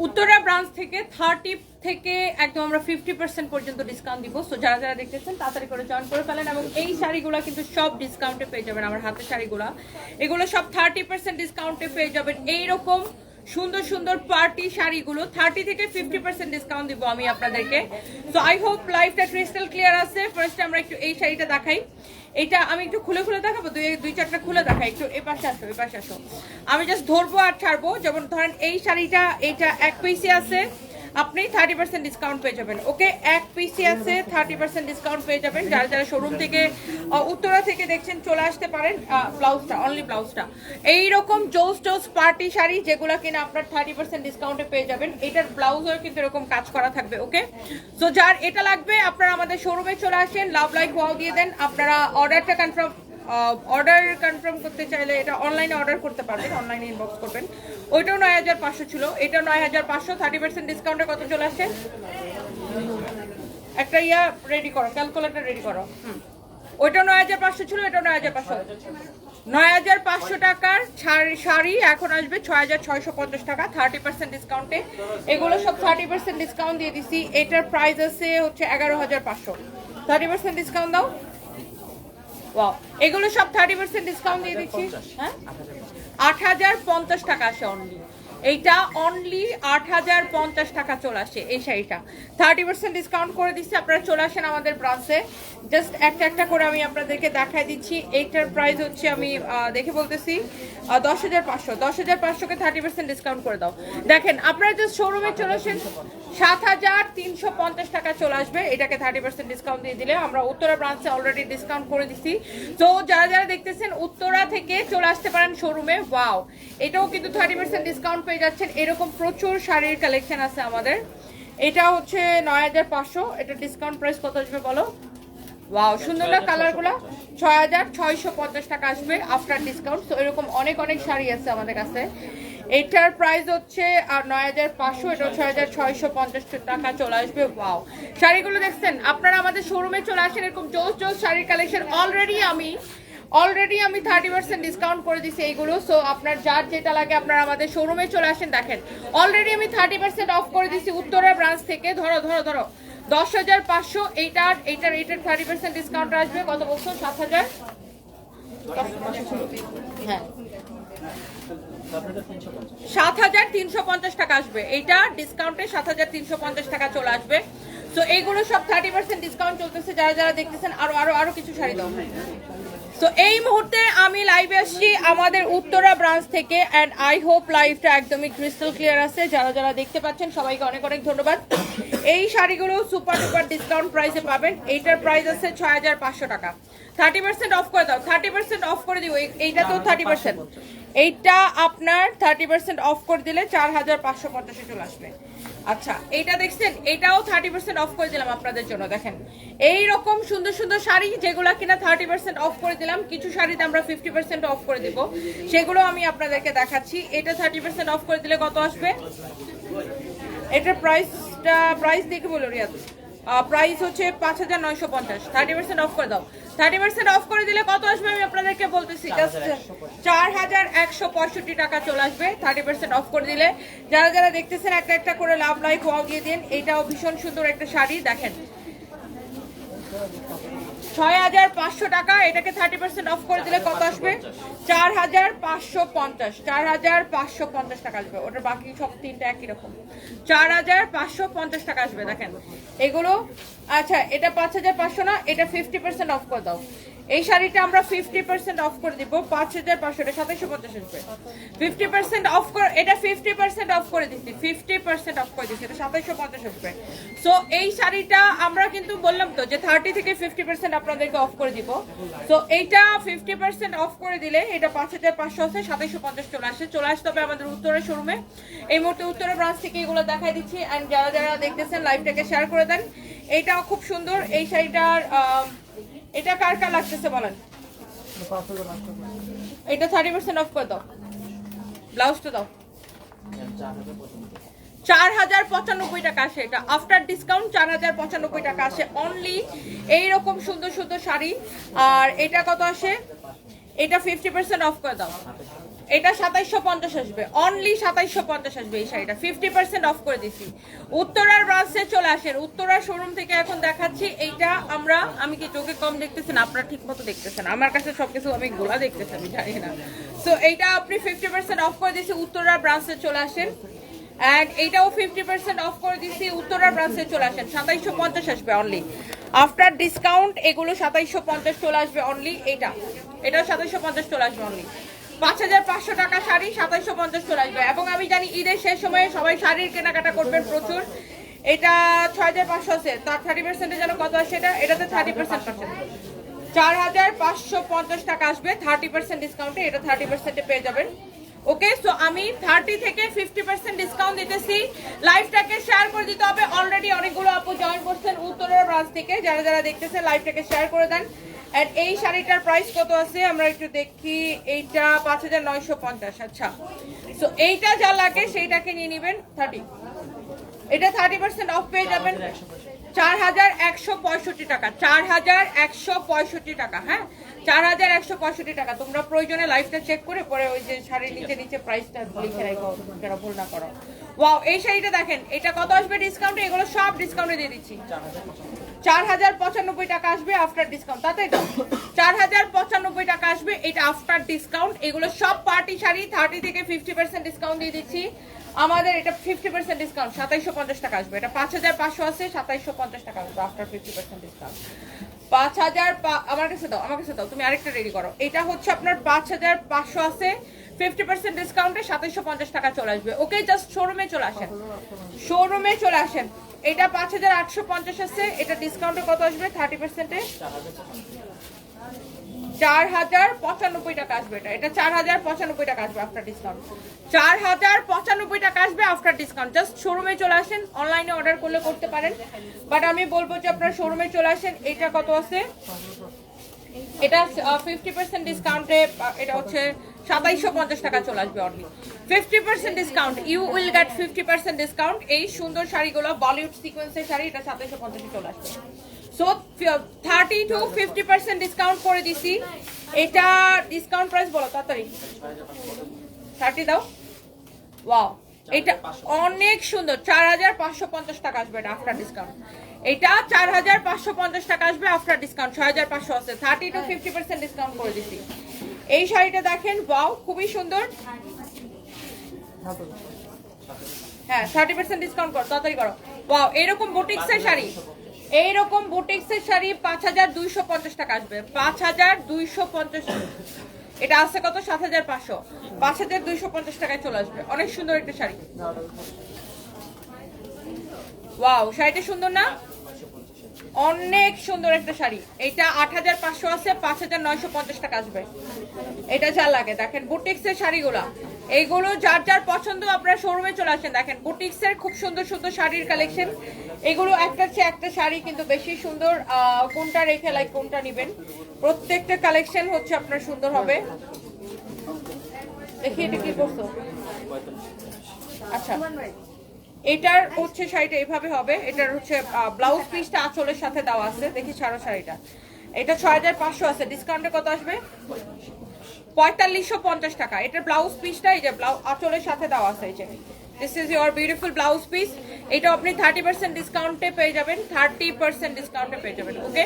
Uttara branch থেকে 30 থেকে একদম আমরা 50% পর্যন্ত ডিসকাউন্ট দিব। সো যারা যারা দেখতেছেন তাড়াতাড়ি করে জয়েন করে ফেলেন। এবং এই শাড়িগুলো কিন্তু সব ডিসকাউন্টে পেয়ে যাবেন। আমার হাতের শাড়িগুলো এগুলো সব 30% ডিসকাউন্টে পেয়ে যাবেন। এইরকম সুন্দর সুন্দর পার্টি শাড়িগুলো 30 থেকে 50% ডিসকাউন্ট দিব আমি আপনাদেরকে। সো আই হোপ লাইফটা ক্রিস্টাল ক্লিয়ার আছে। ফার্স্ট আমরা একটু এই শাড়িটা দেখাই। এটা আমি একটু খুলে খুলে দেখাবো, দুই চারটা খুলে দেখাই। একটু এই পাশে আসো, এই পাশে আসো। আমি জাস্ট ধরবো আর ছাড়বো। যেমন ধরেন এই শাড়িটা, এটা এক পিসে আছে, আপনি 30% ডিসকাউন্ট পেয়ে যাবেন। ওকে, এক পিসি আছে, 30% ডিসকাউন্ট পেয়ে যাবেন। যারা যারা শোরুম থেকে উত্তরা থেকে দেখছেন চলে আসতে পারেন। ব্লাউজটা, অনলি ব্লাউজটা এইরকম জোস জোস পার্টি শাড়ি যেগুলো কিনা আপনার 30% ডিসকাউন্টে পেয়ে যাবেন। এটার ব্লাউজও কিন্তু এরকম কাজ করা থাকবে। ওকে, সো যার এটা লাগবে আপনারা আমাদের শোরুমে চলে আসেন, লাভ লাইক ওয়াও দিয়ে দেন। আপনারা অর্ডারটা কনফার্ম করতে চাইলে এটা অনলাইনে অর্ডার করতে পারবেন, অনলাইনে ইনবক্স করবেন। ওইটাও 9500 ছিল, এটা 9500। 30% ডিসকাউন্টে কত চলে আসে? একটা রেডি করো, ক্যালকুলেটর রেডি করো। ওইটা 9500 ছিল, এটা 9500। 9500 টাকার শাড়ি এখন আসবে 6650 টাকা 30% ডিসকাউন্টে। এগুলো সব 30% ডিসকাউন্ট দিয়ে দিছি। এটার প্রাইস আছে হচ্ছে 11500। 30% ডিসকাউন্ট দাও। ওয়াও, এগুলো সব 30% ডিসকাউন্ট দিয়ে দিচ্ছি। হ্যাঁ, 8050 টাকা আসে অনলি। এইটা অনলি 8050 টাকা চলে আসে এই শাড়িটা। 30% ডিসকাউন্ট করে দিচ্ছি, আপনারা চলে আসেন আমাদের ব্রাঞ্চে। জাস্ট একটা একটা করে আমি আপনাদেরকে দেখাই দিচ্ছি। এইটার প্রাইস হচ্ছে আমি দেখে বলতেছি 10500। 10500কে 30% ডিসকাউন্ট করে দাও। দেখেন আপনারা জাস্ট শোরুমে চলে আসেন, 7350 টাকা চলে আসবে। এটাকে 30% ডিসকাউন্ট দিয়ে দিলে আমরা উত্তরা ব্রাঞ্চে অলরেডি ডিসকাউন্ট করে দিচ্ছি। তো যারা যারা দেখতেছেন উত্তরা থেকে চলে আসতে পারেন শোরুমে। ওয়াও, এটাও কিন্তু 30% ডিসকাউন্ট পেয়ে যাচ্ছেন। এরকম প্রচুর শাড়ির কালেকশন আছে আমাদের। এটা হচ্ছে 9500। এটা ডিসকাউন্ট প্রাইস কত আসবে বলো? ওয়াও, সুন্দর না কালারগুলো? 6650 টাকা আসবে আফটার ডিসকাউন্ট। তো এরকম অনেক অনেক শাড়ি আছে আমাদের কাছে। এটার প্রাইস হচ্ছে 9500, এটা 6650 টাকা চলে আসবে। ওয়াও, শাড়িগুলো দেখছেন আপনারা আমাদের শোরুমে চলে আসেন। এরকম জোস জোস শাড়ির কালেকশন অলরেডি আমি 30% ডিসকাউন্ট করে দিছি এইগুলো। সো আপনার যার যেটা লাগে আপনারা আমাদের শোরুমে চলে আসেন। দেখেন অলরেডি আমি 30% অফ করে দিছি উত্তরা ব্রাঞ্চ থেকে। ধরো 10500। এইটার 30% ডিসকাউন্ট আসবে কত বলছো? 7000। হ্যাঁ, 7350 টাকা আসবে। এইটা ডিসকাউন্টে 7350 টাকা চলে আসবে। তো এইগুলো সব 30% ডিসকাউন্ট চলতেছে। যারা যারা দেখতেছেন আরো কিছু শাড়ি দাও। তো এই মুহূর্তে আমি লাইভে আসছি আমাদের উত্তরা ব্রাঞ্চ থেকে। অ্যান্ড আই হোপ লাইভটা একদমই ক্রিস্টাল ক্লিয়ার আছে। যারা যারা দেখতে পাচ্ছেন সবাইকে অনেক অনেক ধন্যবাদ। এই শাড়িগুলো সুপার ডুপার ডিসকাউন্ট প্রাইসে পাবেন। এইটার প্রাইস আছে 6500 টাকা। 30% অফ করে দাও, 30% অফ করে দিব। এইটা তো 30%, এইটা আপনার 30% অফ করে দিলে 4550 চলে আসবে। আচ্ছা, এইটা দেখছেন, এটাও 30% অফ করে দিলাম আপনাদের জন্য। দেখেন এই রকম সুন্দর সুন্দর শাড়ি যেগুলো কিনা 30% অফ করে দিলাম। কিছু শাড়িতে আমরা 50% অফ করে দিব, সেগুলো আমি আপনাদেরকে দেখাচ্ছি। এটা 30% অফ করে দিলে কত আসবে? এটার প্রাইস দেখে বলো রিয়াদ। প্রাইস হচ্ছে 5950। 30% অফ করে দাও। 30% অফ করে দিলে কত আসবে আমি আপনাদেরকে বলতেছি। জাস্ট 4165 টাকা চলে আসবে 30% অফ করে দিলে। যারা যারা দেখতেছেন একটা একটা করে লাভ লাইক ওয়াও দিয়ে দিন। এইটাও ভীষণ সুন্দর একটা শাড়ি। দেখেন 6500 টাকা। এটাকে 30% অফ করে দিলে কত আসবে? 4550। 4550 টাকা আসবে। ওটার বাকি সব তিনটা একই রকম। 4550 টাকা আসবে। দেখেন এগুলো। আচ্ছা, এটা 5500 না, এটা 50% অফ করে দাও। এই শাড়িটা আমরা 50% অফ করে দিব। 5500, এটা 2750 আসবে। 50% অফ করে, এটা 50% অফ করে দিচ্ছি। 50% অফ করে দিচ্ছি, এটা 2750 আসবে। সো এই শাড়িটা আমরা কিন্তু বললাম তো যে 30 থেকে 50% আপনাদেরকে অফ করে দিব। তো এইটা 50% অফ করে দিলে এটা 5500 আছে, 2750 চলে আসতে হবে আমাদের উত্তরা শোরুমে। এই মুহূর্তে উত্তরা ব্রাঞ্চ থেকে এগুলো দেখাই দিচ্ছি। অ্যান্ড যারা যারা দেখতেছেন লাইভটাকে শেয়ার করে দেন। এইটাও খুব সুন্দর। এই শাড়িটার এটা কার কার লাগতেছে বলেন? এটা 30% অফ করে দাও। ব্লাউজটা দাও। 4095 টাকা আসে। এটা আফটার ডিসকাউন্ট 4095 টাকা আসে অনলি। এইরকম সুন্দর সুন্দর শাড়ি। আর এটা কত আসে? এটা 50% অফ করে দাও। এটা 2750 আসবে, অনলি 2750 আসবে এই শাড়িটা, 50% অফ করে দিছি। উত্তরার ব্রাঞ্চে চলে আসেন, উত্তরার শোরুম থেকে এখন দেখাচ্ছি। এইটা আমি কি চোখে কম দেখতেছেন, আপনারা ঠিক মতো দেখতেছেন, আমার কাছে সবকিছু আমি গোলা দেখতেছি, আমি জানি না। সো এইটা আপনি 50% অফ করে দিছি, উত্তরার ব্রাঞ্চে চলে আসেন। এন্ড এইটাও 50% অফ করে দিছি, উত্তরার ব্রাঞ্চে চলে আসেন। 2750 আসবে অনলি, আফটার ডিসকাউন্ট এগুলো 2750 চলে আসবে অনলি। এটা 2750 চলে আসবে অনলি। 5500 টাকা শাড়ি 2750 চলে আসবে। এবং আমি জানি ঈদের শেষ সময়ে সবাই শাড়ির কেনাকাটা করবেন প্রচুর। এটা 6500 আছে, তার 30% যেন কত আসে, এটাতে 30% পাচ্ছেন, 4550 টাকা আসবে 30% ডিসকাউন্টে। এটা 30% পেয়ে যাবেন। ওকে, সো আমি 30 থেকে 50% ডিসকাউন্ট দিতেছি। লাইভটাকে শেয়ার করে দিতে হবে। অলরেডি অনেকগুলো আপু জয়েন করছেন উত্তরের ব্রাঞ্চ থেকে, যারা যারা দেখতেছেন লাইভটাকে শেয়ার করে দেন। এন্ড এই শাড়িটার প্রাইস কত আছে আমরা একটু দেখি। এইটা 5950। আচ্ছা, সো এইটা যা লাগে সেইটাকে নিয়ে নেবেন 30, এটা 30% অফ পেয়ে যাবেন 4165 টাকা, 4165 টাকা। হ্যাঁ, 4165 টাকা। তোমরা প্রয়োজনে লাইভটা চেক করে পরে ওই যে শাড়ির নিচে নিচে প্রাইসটা লিখে রাখো, যারা ভুল না করো। ওয়াও, এই শাড়িটা দেখেন, এটা কত আসবে ডিসকাউন্টে? এগুলো সব ডিসকাউন্টে দিয়ে দিচ্ছি। 4095 টাকা আসবে আফটার ডিসকাউন্ট, তাতে 4095 টাকা আসবে এটা আফটার ডিসকাউন্ট। এগুলো সব পার্টি শাড়ি, 30 থেকে 50% ডিসকাউন্ট দিয়ে দিচ্ছি। আমাদের এটা 50% ডিসকাউন্ট 2750 টাকা আসবে। এটা 5500 আছে, 2750 টাকা আসবে আফটার 50% ডিসকাউন্ট। 5000 আমার কাছে দাও, তুমি আরেকটা রেডি করো। এটা হচ্ছে আপনার 5500 আছে, 50% ডিসকাউন্টে 2750 টাকা চলে আসবে। ওকে, জাস্ট শোরুমে চলে আসেন, শোরুমে চলে আসেন। এটা 5850 আছে, এটা ডিসকাউন্টে কত আসবে 30%-এ? 4095 টাকা আসবে। এটা 4095 টাকা আসবে আফটার ডিসকাউন্ট, 4095 টাকা আসবে আফটার ডিসকাউন্ট। জাস্ট শোরুমে চলে আসেন, অনলাইনে অর্ডার করলে করতে পারেন, বাট আমি বলবো যে আপনারা শোরুমে চলে আসেন। এটা কত আছে? এটা 50% ডিসকাউন্টে এটা হচ্ছে 2750 টাকা চলে আসবে only. 50% discount, you will get 50% discount. এই সুন্দর শাড়িগুলো বলিউড সিকোয়েন্সের শাড়ি, এটা 2750 চলে আসবে। সো 30 to 50% ডিসকাউন্ট করে দিছি। এটা ডিসকাউন্ট প্রাইস বলো তাড়াতাড়ি, 30 দাও। ওয়াও, এটা অনেক সুন্দর, 4550 টাকা আসবে এটা আফটার ডিসকাউন্ট। এটা 4550 টাকা আসবে আফটার ডিসকাউন্ট, 6500 আছে, 30 to 50% ডিসকাউন্ট করে দিছি। এই শাড়িটা দেখেন, ওয়াও, খুবই সুন্দর। হ্যাঁ, 30% ডিসকাউন্ট করো, তাড়াতাড়ি করো। ওয়াও, এরকম বুটিক্সের শাড়ি, এইরকম বুটিক্সের শাড়ি 5250 টাকা আসবে, 5250। এটা আছে কত? 7500, 5250 টাকায় চলে আসবে। অনেক সুন্দর একটা শাড়ি। ওয়াও, শাড়িটা সুন্দর না? অনেক সুন্দর একটা শাড়ি। এটা 8500 আছে, 5950 টাকা আসবে। এটা যা লাগে দেখেন, বুটিক্সের শাড়িগুলা, এইগুলো যার যার পছন্দ আপনারা শোরুমে চলে আসেন। দেখেন বুটিক্সের খুব সুন্দর সুন্দর শাড়ির কালেকশন, এগুলো একটার চেয়ে একটা শাড়ি কিন্তু বেশি সুন্দর। কোনটা রেখে লাইক কোনটা নেবেন, প্রত্যেকটা কালেকশন হচ্ছে আপনার সুন্দর হবে। দেখি এটা কি করছো। আচ্ছা, এটার হচ্ছে শাড়িটা এইভাবে হবে। এটার হচ্ছে ব্লাউজ পিসটা আঁচলের সাথে দেওয়া আছে। দেখি ছাড়ো শাড়িটা, এটা 6500 আছে, ডিসকাউন্টে কত আসবে? 4550 টাকা। এটার ব্লাউজ পিসটা এই যে আঁচলের সাথে দেওয়া আছে, এই যে this is your beautiful blouse piece. এটা আপনি 30% ডিসকাউন্টে পেয়ে যাবেন, 30% ডিসকাউন্টে পেয়ে যাবেন। ওকে,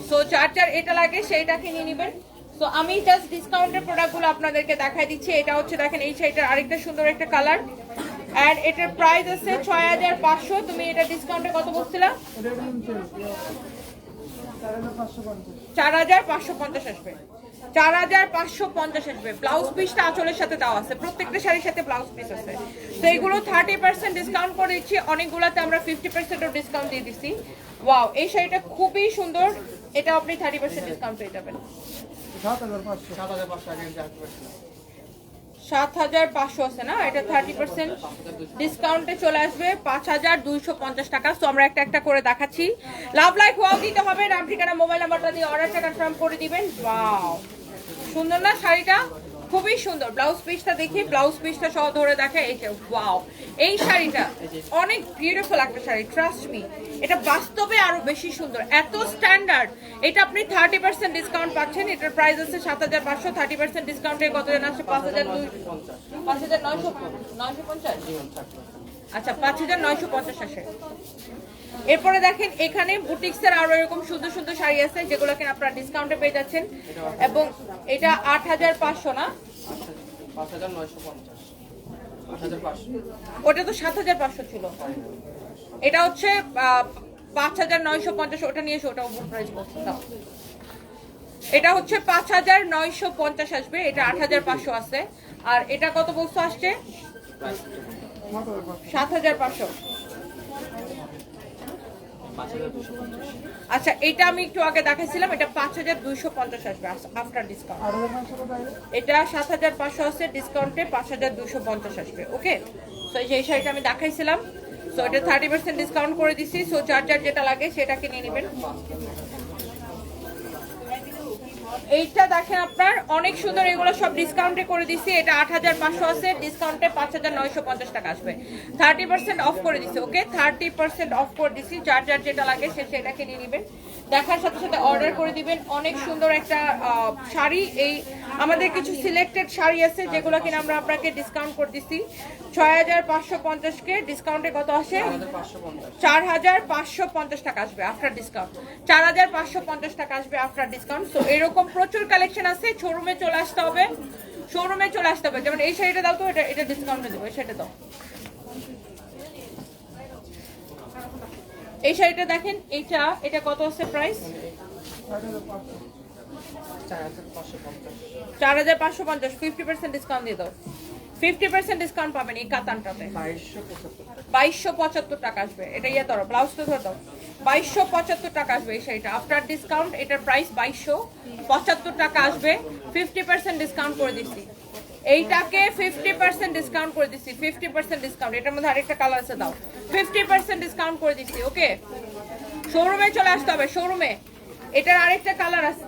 সো যার যার এটা লাগে সেইটাকে নিয়ে নেবেন। তো আমি জাস্ট ডিসকাউন্টের প্রোডাক্টগুলো আপনাদেরকে দেখাই দিচ্ছি। এটা হচ্ছে দেখেন, এই শাড়িটার আরেকটা সুন্দর একটা কালার, এন্ড এটার প্রাইস আছে 6500। তুমি এটা ডিসকাউন্টে কত বলছিলা? 4550 আসবে, 4550 আসবে। ব্লাউজ পিসটা আঁচলের সাথে দেওয়া আছে, প্রত্যেকটা শাড়ির সাথে ব্লাউজ পিস আছে। তো এগুলো 30% ডিসকাউন্ট করে দিচ্ছি, অনেকগুলোতে আমরা 50% ডিসকাউন্ট দিয়ে দিচ্ছি। ওয়াও, এই শাড়িটা খুবই সুন্দর, এটা আপনি 30% ডিসকাউন্ট পেয়ে যাবেন। 7500 আছে না, এটা 30% ডিসকাউন্টে চলে আসবে 5250 টাকা। সো আমরা একটা একটা করে দেখাচ্ছি। লাভ লাইক ওয়াও দিতে হবে, নাম ঠিকানা মোবাইল নাম্বারটা দিয়ে অর্ডারটা কনফার্ম করে দিবেন। ওয়াও, সুন্দর না শাড়িটা? খুবই সুন্দর। ব্লাউজ পিসটা দেখি, ব্লাউজ পিসটা সহ ধরে দেখে। এই যে ওয়াও, এই শাড়িটা অনেক বিউটিফুল একটা শাড়ি, ট্রাস্ট মি। এটা বাস্তবে আরো বেশি সুন্দর, এত স্ট্যান্ডার্ড। এটা আপনি 30% ডিসকাউন্ট পাচ্ছেন। এটার প্রাইস আছে 7500, 30% ডিসকাউন্টে কত জন আছে? 5950। আচ্ছা, 5950 আসে। এরপরে দেখেন এখানে বুটিক্সের আরো এরকম সুন্দর সুন্দর শাড়ি আছে যেগুলো কিনা আপনারা ডিসকাউন্টে পেয়ে যাচ্ছেন। এবং এটা 8500 না, 5950, ওটা তো 7500 ছিল। এটা হচ্ছে 5950, ওটা নিয়ে এসো, ওটা ওভার প্রাইস বলছে। এটা হচ্ছে 5950 আসবে, এটা 8500 আছে। আর এটা কত বলছো আসছে? 7500। আচ্ছা, এটা আমি একটু আগে দেখাইছিলাম, এটা 5250 আসবে আফটার ডিসকাউন্ট। এটা 7500 আছে, ডিসকাউন্টে 5250 আসবে। ওকে, সো এই শাড়িটা আমি দেখাইছিলাম। সো এটা 30% ডিসকাউন্ট করে দিছি। সো যার যার যেটা লাগে সেটা কিনে নেবেন। এইটা দেখেন আপনার অনেক সুন্দর, এগুলো সব ডিসকাউন্টে করে দিছি। এটা 8500 আছে, ডিসকাউন্টে 5950 টাকা আসবে। 30% অফ করে দিছি। ওকে, 30% অফ করে দিছি। যার যার যেটা লাগে সে সেটা কিনে নেবেন। দেখার সাথে সাথে অর্ডার করে দিবেন। অনেক সুন্দর একটা শাড়ি। এই আমাদের কিছু সিলেক্টেড শাড়ি আছে যেগুলো কিনা আমরা আপনাকে ডিসকাউন্ট করে দিছি। 6550 কে ডিসকাউন্টে কত আসে? 4550 টাকা আসবে আফটার ডিসকাউন্ট। 4550 টাকা আসবে আফটার ডিসকাউন্ট। তো এরকম প্রচুর কালেকশন আছে। শোরুমে চলে আসতে হবে, শোরুমে চলে আসতে হবে। যেমন এই শাড়িটা দাও তো, এটা ডিসকাউন্টে দেবো, সেটা দাও। এই শাড়িটা দেখেন, এটা কত আছে প্রাইস? 4550। 50% ডিসকাউন্ট দিয়ে দাও। 50% ডিসকাউন্ট পাবেন এই কাতানটাতে। 2275 টাকা আসবে। এটা ইয়ে ধরো, ব্লাউজটা ধরে দাও। 2275 টাকা আসবে এই শাড়িটা আফটার ডিসকাউন্ট। এটার প্রাইস 2275 টাকা আসবে। 50% ডিসকাউন্ট করে দিচ্ছি এইটাকে, 50% ডিসকাউন্ট করে দিচ্ছি। 50% ডিসকাউন্ট। এটার মধ্যে আরেকটা কালার আছে, দাও। 50% ডিসকাউন্ট করে দিচ্ছি। ওকে, শোরুমে চলে আসতে হবে, শোরুমে। এটার আরেকটা কালার আছে,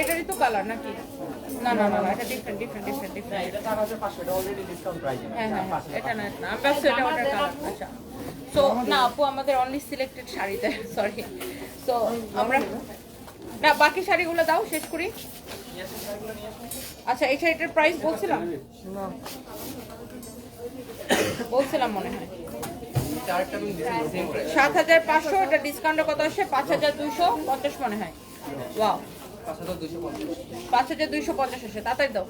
এটারই তো কালার নাকি? না না না, এটা ডিফারেন্ট। এটা 4500, এটা অলরেডি ডিসকাউন্ট প্রাইস। হ্যাঁ, এটা না, আমি ভাবছি এটা ওটার কালার। আচ্ছা, সো না আপু, আমাদের অনলি সিলেক্টেড শাড়িতে, সরি। সো আমরা না, বাকি শাড়িগুলো দাও, শেষ করি। আচ্ছা, এই শাড়িটার প্রাইস বলছিলাম মনে হয় 7500। এটা ডিসকাউন্টে কত আসে? 5250 মনে হয়। ওয়াও, 5250 আসে। তাড়াতাড়ি দাও,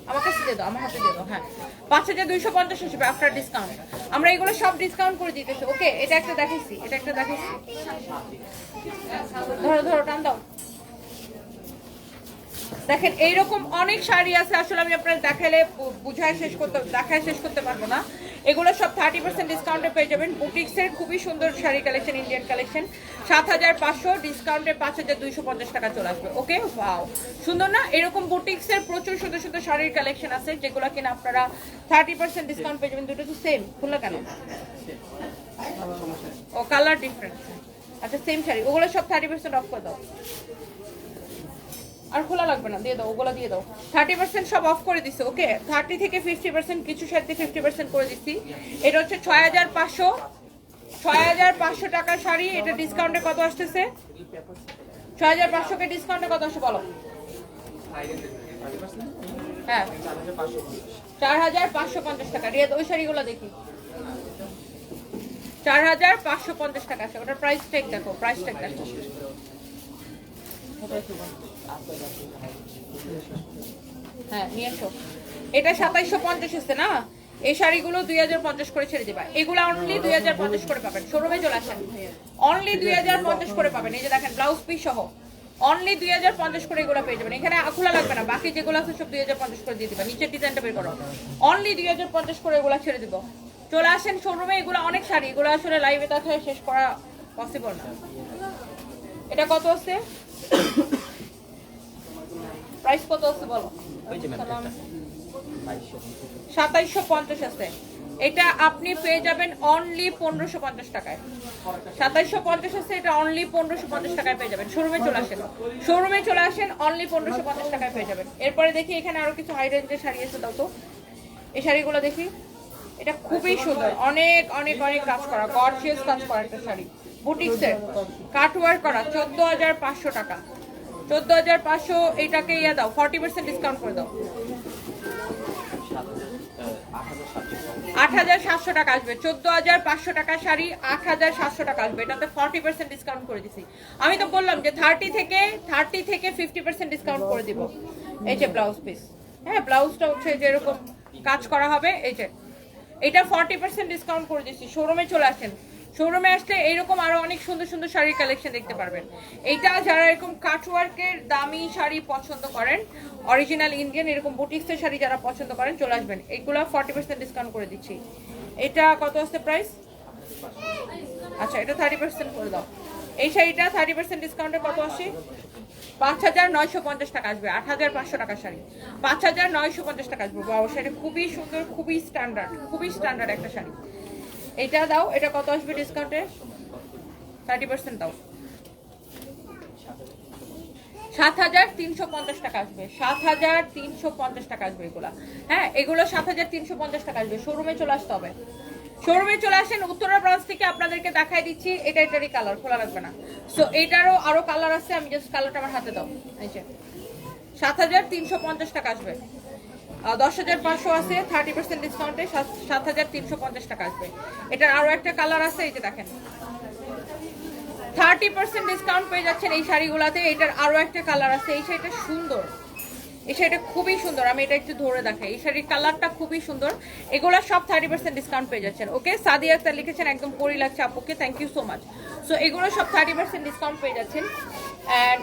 আমার কাছে দিয়ে দাও, আমার হাতে দিয়ে দাও। হ্যাঁ, 5250 আসবে আফটার ডিসকাউন্ট। আমরা এগুলো সব ডিসকাউন্ট করে দিতেছি। ওকে, এটা একটা দেখাইছি, ধরো টান দাও। দেখেন এইরকম অনেক শাড়ি আছে, আসলে আমি আপনার দেখায় শেষ করতে পারবো না। এগুলো সব 30% ডিসকাউন্টে পেয়ে যাবেন। বুটিক্সের খুবই সুন্দর শাড়ি কালেকশন, ইন্ডিয়ান কালেকশন। 7500, ডিসকাউন্টে 5250 টাকা চলে আসবে। ওকে, ওয়াও, সুন্দর না? এরকম বুটিক্সের প্রচুর সুন্দর সুন্দর শাড়ির কালেকশন আছে যেগুলো কিনা আপনারা 30% ডিসকাউন্ট পেয়ে যাবেন। দুটো তো সেম, খুললো কেন? ও, কালার ডিফারেন্ট। আচ্ছা, সেম শাড়ি, ওগুলো সব 30% অফ করে দাও। আর খোলা লাগবে না, দিয়ে দাও, ওগুলো দিয়ে দাও। 30% সব অফ করে দিছি। ওকে, 30 থেকে 50%, কিছু শাড়িতে 50% করে দিচ্ছি। এটা হচ্ছে 6500 টাকার শাড়ি। এটা ডিসকাউন্টে কত আসতেছে? 6500 কে ডিসকাউন্টে কত আসে বলো? হ্যাঁ, 4550 টাকা। রিয়াদ, ওই শাড়িগুলো দেখি। 4550 টাকা আছে। ওটার প্রাইস ট্যাগ দেখো, হ্যাঁ, নিয়ে এসো। এটা 2750 আছে না? এই শাড়িগুলো 2050 করে ছেড়ে দিবা। এগুলো অনলি 2050 করে পাবেন। শোরুমে চলে আসেন, অনলি 2050 করে পাবেন। এই যে দেখেন, ব্লাউজ পিস সহ অনলি 2050 করে এগুলো পেয়ে যাবেন। এখানে খোলা লাগবে না, বাকি যেগুলো আছে সব 2050 করে দিয়ে দিবা। নিচের ডিজাইনটা বের করো, অনলি 2050 করে এগুলো ছেড়ে দিব। চলে আসেন শোরুমে। এগুলো অনেক শাড়ি, এগুলো আসলে লাইভে দেখায় শেষ করা পসিবল না। এটা কত আছে? প্রাইস কত আছে বলো? 2750 আছে। এটা আপনি পেয়ে যাবেন অনলি 1550 টাকায়। 2750 আছে, এটা অনলি 1550 টাকায় পেয়ে যাবেন। শোরুমে চলে আসেন অনলি 1550 টাকায় পেয়ে যাবেন। এরপরে দেখি এখানে আরো কিছু হাই রেঞ্জের শাড়ি আছে, দাও তো এই শাড়িগুলো দেখি। এটা খুবই সুন্দর, অনেক অনেক অনেক কাজ করা, গর্জিয়াস কাজ করা একটা শাড়ি, বুটিক্সের কাট ওয়ার্ক করা, 14,500 টাকা। 14,500। এটাকে ইয়া দাও, 40% ডিসকাউন্ট করে দাও। 8,700 টাকা আসবে। 14,500 টাকা শাড়ি 8,700 টাকা আসবে। এটাতে 40% ডিসকাউন্ট করে দিছি। আমি তো বললাম যে 30 থেকে 50% ডিসকাউন্ট করে দিব। এই যে ব্লাউজ পিস, হ্যাঁ ব্লাউজটা হচ্ছে যেরকম কাজ করা হবে, এই যে এটা 40% ডিসকাউন্ট করে দিচ্ছি। শোরুমে চলে আসেন, শোরুমে আসলে এইরকম আরো অনেক সুন্দর সুন্দর শাড়ির কালেকশন দেখতে পারবেন। এইটা যারা এরকম কাটওয়ার্কের দামি শাড়ি পছন্দ করেন, অরিজিনাল ইন্ডিয়ান এরকম বুটিক্সের শাড়ি যারা পছন্দ করেন চলে আসবেন। এইগুলো 40% ডিসকাউন্ট করে দিচ্ছি। এটা কত আছে প্রাইস? আচ্ছা এটা 30% করে দাও। এই শাড়িটা 30% ডিসকাউন্টে কত আসে? 5,950 টাকা আসবে। 8,500 টাকা শাড়ি 5,950 টাকা আসবে। বাবা শাড়ি খুবই সুন্দর, খুবই স্ট্যান্ডার্ড একটা শাড়ি। এটা দাও, এটা কত আসবে ডিসকাউন্টে? 30% দাও। 7,350 টাকা আসবে। 7,350 টাকা আসবে এগুলা। হ্যাঁ এগুলো 7,350 টাকা আসবে। শোরুমে চলে আসতে হবে। শোরুমে চলে আসেন। উত্তরা ব্রাঞ্চ থেকে আপনাদেরকে দেখাই দিচ্ছি। এটারই কালার খোলা রাখবে না। সো এটারও আরো কালার আছে, আমি জাস্ট কালারটা আমার হাতে দাও। এই যে 7,350 টাকা আসবে। 10,500 আছে 30% ডিসকাউন্টে, 7,350 টাকা আসবে। এটার আরো একটা কালার আছে, এই যে দেখেন 30% ডিসকাউন্ট পেয়ে যাচ্ছেন এই শাড়িগুলাতে। এটার আরো একটা কালার আছে, এই শাড়িটা সুন্দর, এই শাড়িটা খুবই সুন্দর। আমি এটা একটু ধরে দেখাই, এই শাড়ির কালারটা খুবই সুন্দর। এগুলা সব 30% ডিসকাউন্ট পেয়ে যাচ্ছেন। ওকে, সাদিয়া আক্তার লিখেছেন, একদম পরি লাগছে আপুকে, thank you so much. So এগুলো সব 30% ডিসকাউন্ট পেয়ে যাচ্ছেন। এন্ড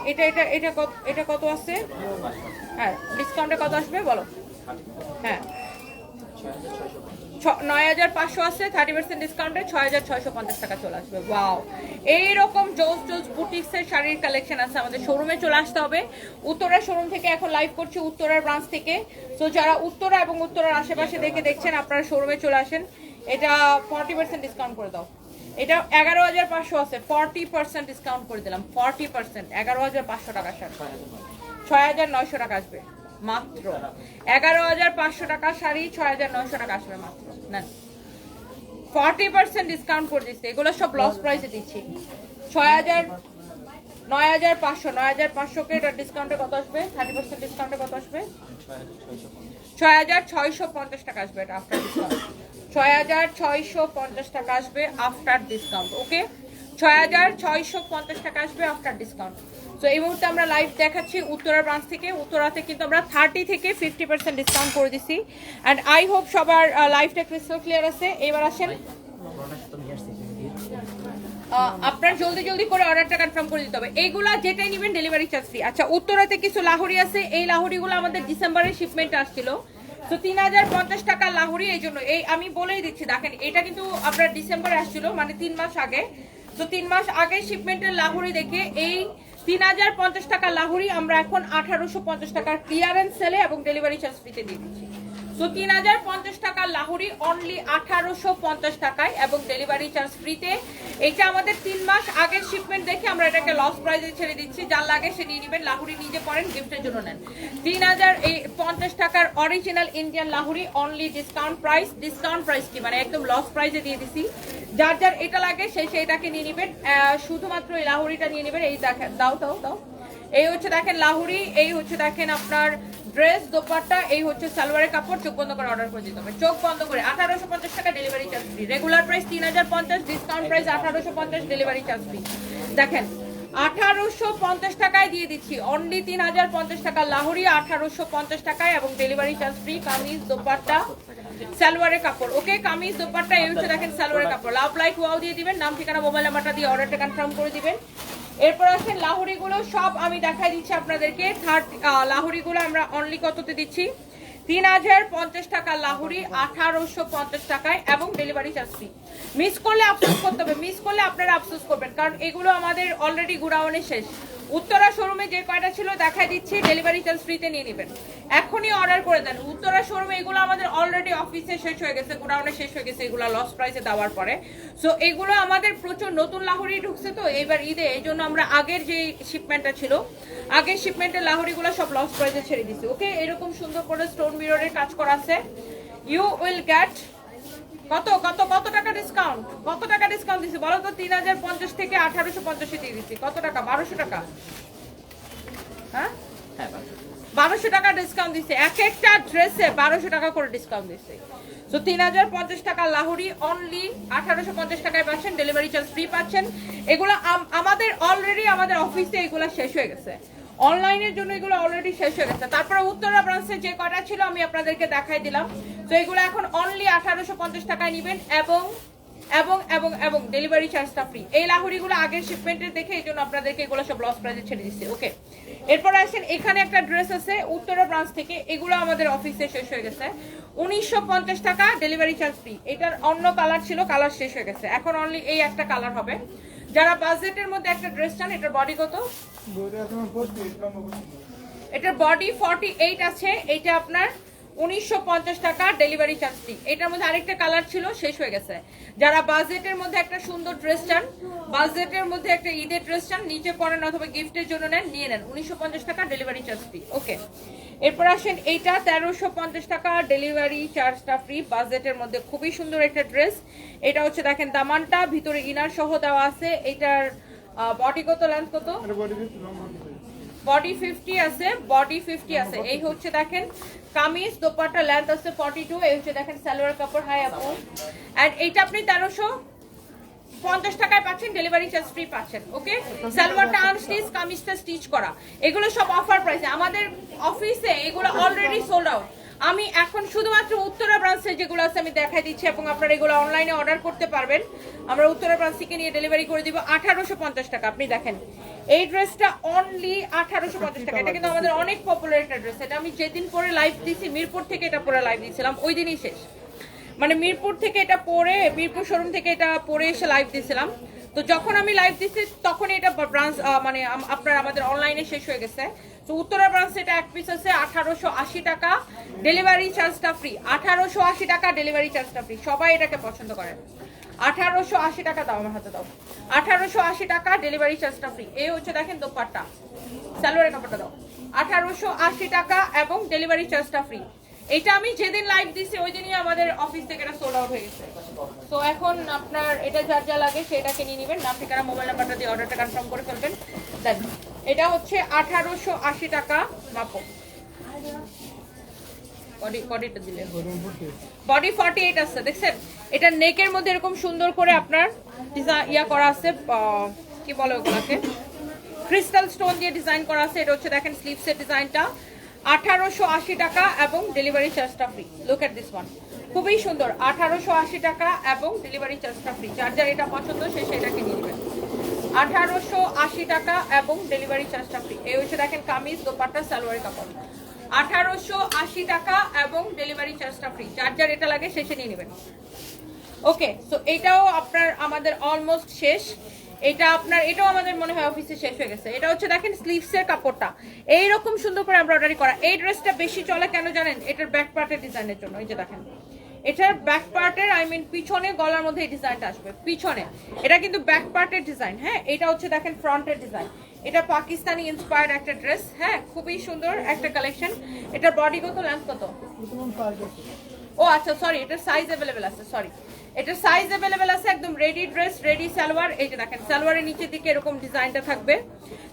এটা কত আছে? হ্যাঁ ডিসকাউন্টে কত আসবে বলো? হ্যাঁ 9,500 আছে 30% ডিসকাউন্টে, 6,650 টাকা চলে আসবে। ওয়াও, এইরকম জোস বুটিক্সের শাড়ির কালেকশন আছে। আমাদের শোরুমে চলে আসতে হবে। উত্তরা শোরুম থেকে এখন লাইভ করছি, উত্তরার ব্রাঞ্চ থেকে। তো যারা উত্তরা এবং উত্তরার আশেপাশে দেখছেন আপনারা শোরুমে চলে আসেন। এটা 40% ডিসকাউন্ট করে দাও। এটা 11,500 আছে, 40% ডিসকাউন্ট করে দিলাম। 40% 11,500 টাকা শাড়ি 6,900 টাকা আসবে মাত্র। 11,500 টাকা শাড়ি 6,900 টাকা আসবে মাত্র। না 40% ডিসকাউন্ট করে দিচ্ছি। এগুলো সব লস প্রাইসে দিচ্ছি। 9,500 কে এটা ডিসকাউন্টে কত আসবে? 30% ডিসকাউন্টে কত আসবে? 6,650 টাকা আসবে। এটা আফটার ডিসকাউন্ট 6,650 টাকা আসবে আফটার ডিসকাউন্ট। ওকে, 6,650 টাকা আসবে আফটার ডিসকাউন্ট। তো এই মুহূর্তে আমরা লাইভ দেখাচ্ছি উত্তরা ব্রাঞ্চ থেকে। উত্তরাতে কিন্তু আমরা 30 থেকে 50% ডিসকাউন্ট করে দিছি। অ্যান্ড আই হোপ সবার লাইভটা ক্রিস্টাল ক্লিয়ার আছে। এবার আসেন, আপনার জলদি করে অর্ডারটা কনফার্ম করে দিতে হবে। এইগুলা যেটাই নেবেন ডেলিভারি চার্জ ফ্রি। আচ্ছা, উত্তরাতে কিছু লাহুরি আছে। এই লাহুরিগুলো আমাদের ডিসেম্বরের শিপমেন্ট আসছিল। তো 3,050 টাকা লাহুরি। এই জন্য এই আমি বলেই দিচ্ছি, দেখেন এটা কিন্তু আপনার ডিসেম্বরে আসছিল, মানে 3 মাস আগে। তো 3 মাস আগে শিপমেন্টের লাহুরি দেখে এই 3,050 টাকা লাহুরি আমরা এখন 1,850 টাকার ক্লিয়ারেন্স সেলে এবং ডেলিভারি চার্জ ফ্রিতে দিয়ে দিচ্ছি। তো 3,050 টাকা লাহুরি অনলি 1,850 টাকায় এবং ডেলিভারি চার্জ ফ্রিতে। এটা আমাদের 3 মাস আগের শিপমেন্ট দেখে আমরা এটাকে লস প্রাইসে ছেড়ে দিচ্ছি। যার লাগে সে নিয়ে নেবেন, লাহুরি নিজে পরেন, গিফটের জন্য নেন। 3,050 টাকার original Indian লাহুরি only discount price কি মানে একদম লস প্রাইসে দিয়ে দিছি। যার এটা লাগে সেইটাকে নিয়ে নেবেন। শুধুমাত্র এই লাহুরিটা নিয়ে নেবেন। এই দেখেন, দাও এই হচ্ছে দেখেন লাহুরি, এই হচ্ছে দেখেন আপনার ড্রেস দোপাট্টা, এই হচ্ছে সালোয়ারের কাপড়। চোখ বন্ধ করে অর্ডার করে দিতে হবে, চোখ বন্ধ করে। 1,850 টাকা delivery charge free. Regular price 3,050, discount price 1,850, delivery charge free. দেখেন 1,850 টাকায় দিয়ে দিচ্ছি অনলি 3,050 টাকা লাহুরি 1,850 টাকায় এবং delivery charge free. Kameez dupatta সালোয়ারের কাপড়। ওকে, কামিজ দোপাট্টা, এই হচ্ছে দেখেন সালোয়ারের কাপড়। লাভ লাইক ওয়াও দিয়ে দিবেন, নাম ঠিকানা মোবাইল নাম্বারটা দিয়ে অর্ডারটা কনফার্ম করে দিবেন। এরপর আসেন লাহুরিগুলো সব আমি দেখাই দিচ্ছি আপনাদেরকে। লাহুরিগুলো আমরা অনলি কততে দিচ্ছি? 3,050 টাকা লাহুরি 1,850 টাকায় এবং ডেলিভারি চার্জ ফ্রি। মিস করলে আফসোস করতে হবে, মিস করলে আপনারা আফসোস করবেন, কারণ এগুলো আমাদের অলরেডি গুড়াউনে শেষ। উত্তরা শোরুমে যে কয়টা ছিল দেখাই দিচ্ছি, ডেলিভারি চার্জ ফ্রিতে নিয়ে নেবেন। এখনই অর্ডার করে দেন। উত্তরা শোরুমে এগুলো আমাদের অলরেডি অফিসে শেষ হয়ে গেছে, গোডাউনে শেষ হয়ে গেছে এগুলো লস প্রাইসে দেওয়ার পরে। সো এগুলো আমাদের প্রচুর নতুন লাহোরি ঢুকছে তো এইবার ঈদে, এই জন্য আমরা আগের যে শিপমেন্টটা ছিল, আগের শিপমেন্টের লাহোরিগুলো সব লস প্রাইসে ছেড়ে দিচ্ছি। ওকে, এরকম সুন্দর করে স্টোন মিররের কাজ করা আছে। ইউ উইল গেট কত কত কত টাকা ডিসকাউন্ট? কত টাকা ডিসকাউন্ট দিচ্ছি বলো তো? 3050 থেকে 1850 দিয়ে দিচ্ছি। কত টাকা? 1200 টাকা। হ্যাঁ, 1200 টাকা ডিসকাউন্ট দিচ্ছে। এক একটা ড্রেসে 1200 টাকা করে ডিসকাউন্ট দিচ্ছে। সো 3050 টাকা লাহোরি অনলি 1850 টাকায় পাচ্ছেন, ডেলিভারি চার্জ ফ্রি পাচ্ছেন। এগুলো আমাদের অলরেডি আমাদের অফিসে এগুলো শেষ হয়ে গেছে, অনলাইনের জন্য এগুলো অলরেডি শেষ হয়ে গেছে। তারপরে উত্তরা ব্রাঞ্চে যে কটা ছিল আমি আপনাদেরকে দেখাই দিলাম। তো এগুলো এখন অনলি 1850 টাকায় নেবেন এবং এবং এবং এবং ডেলিভারি চার্জটা ফ্রি। এই লাহোরিগুলো আগের শিপমেন্টের দেখে এই জন্য আপনাদেরকে এগুলো সব লস প্রাইসে ছেড়ে দিচ্ছি। ওকে, এরপর আসেন এখানে একটা ড্রেস আছে উত্তরা ব্রাঞ্চ থেকে, এগুলো আমাদের অফিসে শেষ হয়ে গেছে। 1950 টাকা ডেলিভারি চার্জ ফ্রি। এটার অন্য কালার ছিল, কালার শেষ হয়ে গেছে, এখন অনলি এই একটা কালার হবে। যারা বাজেটের মধ্যে একটা ড্রেস চান, এটার বডি কত? এটার বডি 48 আছে। এটা আপনার 1950 টাকা ডেলিভারি চার্জ ফ্রি। এটার মধ্যে আরেকটা কালার ছিল, শেষ হয়ে গেছে। যারা বাজেটের মধ্যে একটা সুন্দর ড্রেস চান, বাজেটের মধ্যে একটা ঈদের ড্রেস চান, নিচে পরেন অথবা গিফটের জন্য নেন, নিয়ে নেন। 1950 টাকা ডেলিভারি চার্জ ফ্রি। ওকে, এরপর আসেন এইটা 1350 টাকা ডেলিভারি চার্জটা ফ্রি, বাজেটের মধ্যে খুবই সুন্দর একটা ড্রেস। এটা হচ্ছে দেখেন দামানটা ভিতরে ইনার সহ দেওয়া আছে। এটার বডি কত, লেন্থ কত? বডি 50 আছে, বডি 50 আছে। এই হচ্ছে দেখেন কামিজ, দোপাট্টা লেন্থ আছে 42। এই হচ্ছে দেখেন সালোয়ার কাপড়। হাই আপু, এন্ড এইটা আপনি 1350 টাকায় পাচ্ছেন, ডেলিভারি চার্জ ফ্রি পাচ্ছেন। ওকে, সালোয়ারটা আনস্টিচ, কামিজটা স্টিচ করা। এগুলো সব অফার প্রাইসে আমাদের অফিসে, এগুলো অলরেডি সোল্ড আউট। আমি এখন শুধুমাত্র উত্তরা ব্রাঞ্চে যেগুলো আছে আমি দেখাই দিচ্ছি এবং আপনারা এগুলো অনলাইনে অর্ডার করতে পারবেন। আমরা উত্তরা ব্রাঞ্চ থেকে নিয়ে ডেলিভারি করে দিব 1850 টাকা। আপনি দেখেন এই ড্রেসটা অনলি 1850 টাকা। এটা কিন্তু আমাদের অনেক পপুলার একটা ড্রেস। এটা আমি যেদিন পরে লাইভ দিছি, মিরপুর থেকে এটা পরে লাইভ দিয়েছিলাম, ওই দিনই শেষ। মানে মিরপুর থেকে এটা পরে, মিরপুর শোরুম থেকে এটা পরে এসে লাইভ দিয়েছিলাম। তো যখন আমি লাইভ দিচ্ছি তখন এটা ব্রাঞ্চ মানে আপনার আমাদের অনলাইনে শেষ হয়ে গেছে। তো উত্তরা ব্রাঞ্চে এটা এক পিস আছে 1880 টাকা, ডেলিভারি চার্জটা ফ্রি। 1880 টাকা ডেলিভারি চার্জটা ফ্রি। সবাই এটাকে পছন্দ করে। 1880 টাকা দাও, আমার হাতে দাও। 1880 টাকা ডেলিভারি চার্জটা ফ্রি। এই হচ্ছে দেখেন দোপাট্টা, সালোয়ারের কাপড়টা দাও। 1880 টাকা এবং ডেলিভারি চার্জটা ফ্রি। এটা আমি যেদিন লাইভ দিছি ওই দিনই আমাদের অফিস থেকে এটা সোল্ড আউট হয়ে গেছে। তো এখন আপনার এটা যার যা লাগে সেটাকে নিয়ে নেবেন, নাম ঠিকানা মোবাইল নাম্বারটা দিয়ে অর্ডারটা কনফার্ম করে ফেলবেন। দেন এটা হচ্ছে 1880 টাকা। মাপো বডিটা দিলে, বডি 48 আছে দেখছেন। এটা নেকের মধ্যে এরকম সুন্দর করে আপনার ইয়া করা আছে, কি বলে ওগুলাকে, ক্রিস্টাল স্টোন দিয়ে ডিজাইন করা আছে। এটা হচ্ছে দেখেন স্লিভসের ডিজাইনটা। 1880 টাকা এবং ডেলিভারি চার্জটা free. Look at this one, খুবই সুন্দর। 1880 টাকা এবং ডেলিভারি চার্জটা ফ্রি। যার যার এটা পছন্দ সে সেটাকে নিয়ে নেবেন। 1880 টাকা এবং ডেলিভারি চার্জটা ফ্রি। এই হচ্ছে দেখেন কামিজ, দোপাট্টা, সালোয়ারের কাপড়। 1880 টাকা এবং ডেলিভারি চার্জটা ফ্রি। যার যার এটা লাগে সে নিয়ে নেবেন। ওকে, সো এটাও আপনার আমাদের অলমোস্ট শেষ। এটা আপনার, এটাও আমাদের মনে হয় অফিসে শেষ হয়ে গেছে। এটা হচ্ছে দেখেন স্লিভসের কাপড়টা এইরকম সুন্দর করে এমব্রয়ডারি করা। এই ড্রেসটা বেশি চলে কেন জানেন? এটার ব্যাক পার্টের ডিজাইনের জন্য। এই যে দেখেন এটার ব্যাক পার্টের, আই মিন পিছনে গলার মধ্যে এই ডিজাইনটা আসবে পিছনে। এটা কিন্তু ব্যাক পার্টের ডিজাইন। হ্যাঁ, এটা হচ্ছে দেখেন ফ্রন্টের ডিজাইন। এটা পাকিস্তানি ইন্সপায়ার্ড একটা ড্রেস। হ্যাঁ, খুবই সুন্দর একটা কালেকশন। এটার বডি কত, লেন্থ কত? ও আচ্ছা, সরি, এটার সাইজ অ্যাভেলেবেল আছে। সরি, এটার সাইজ অ্যাভেলেবেল আছে। একদম রেডি ড্রেস, রেডি সালোয়ার। এই যে দেখেন সালোয়ারের নিচের দিকে এরকম ডিজাইনটা থাকবে,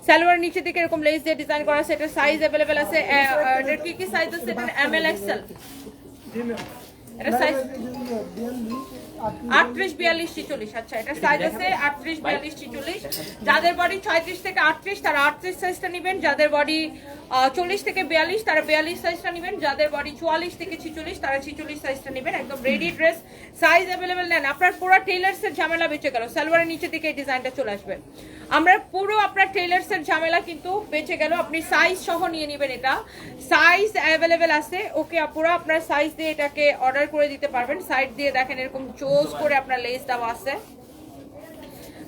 সালোয়ারের নিচের দিকে এরকম লেস দিয়ে ডিজাইন করা আছে। এটার সাইজ অ্যাভেলেবেল আছে। এটার কি কি সাইজ আছে? এটা এমএল, এক্সেল। এটা সাইজ 38, 42, 46। আচ্ছা, এটা সাইজ আছে 38, 42, 46। যাদের বডি 36 থেকে 38 তারা 38 সাইজটা নেবেন। যাদের বডি 40 থেকে 42 তারা 42 সাইজটা নেবেন। যাদের বডি 44 থেকে 46 তারা 46 সাইজটা নেবেন। একদম রেডি ড্রেস, সাইজ অ্যাভেলেবেল নেন। আপনার পুরো টেইলার্সের ঝামেলা বেঁচে গেল। সালোয়ারের নিচে থেকে এই ডিজাইনটা চলে আসবে। আমরা পুরো আপনার টেইলার্সের ঝামেলা কিন্তু বেঁচে গেল। আপনি সাইজ সহ নিয়ে নেবেন। এটা সাইজ অ্যাভেলেবেল আছে। ওকে আপুরা, আপনার সাইজ দিয়ে এটাকে অর্ডার করে দিতে পারবেন। সাইড দিয়ে দেখেন এরকম চোজ করে আপনার লেস দেওয়া আছে।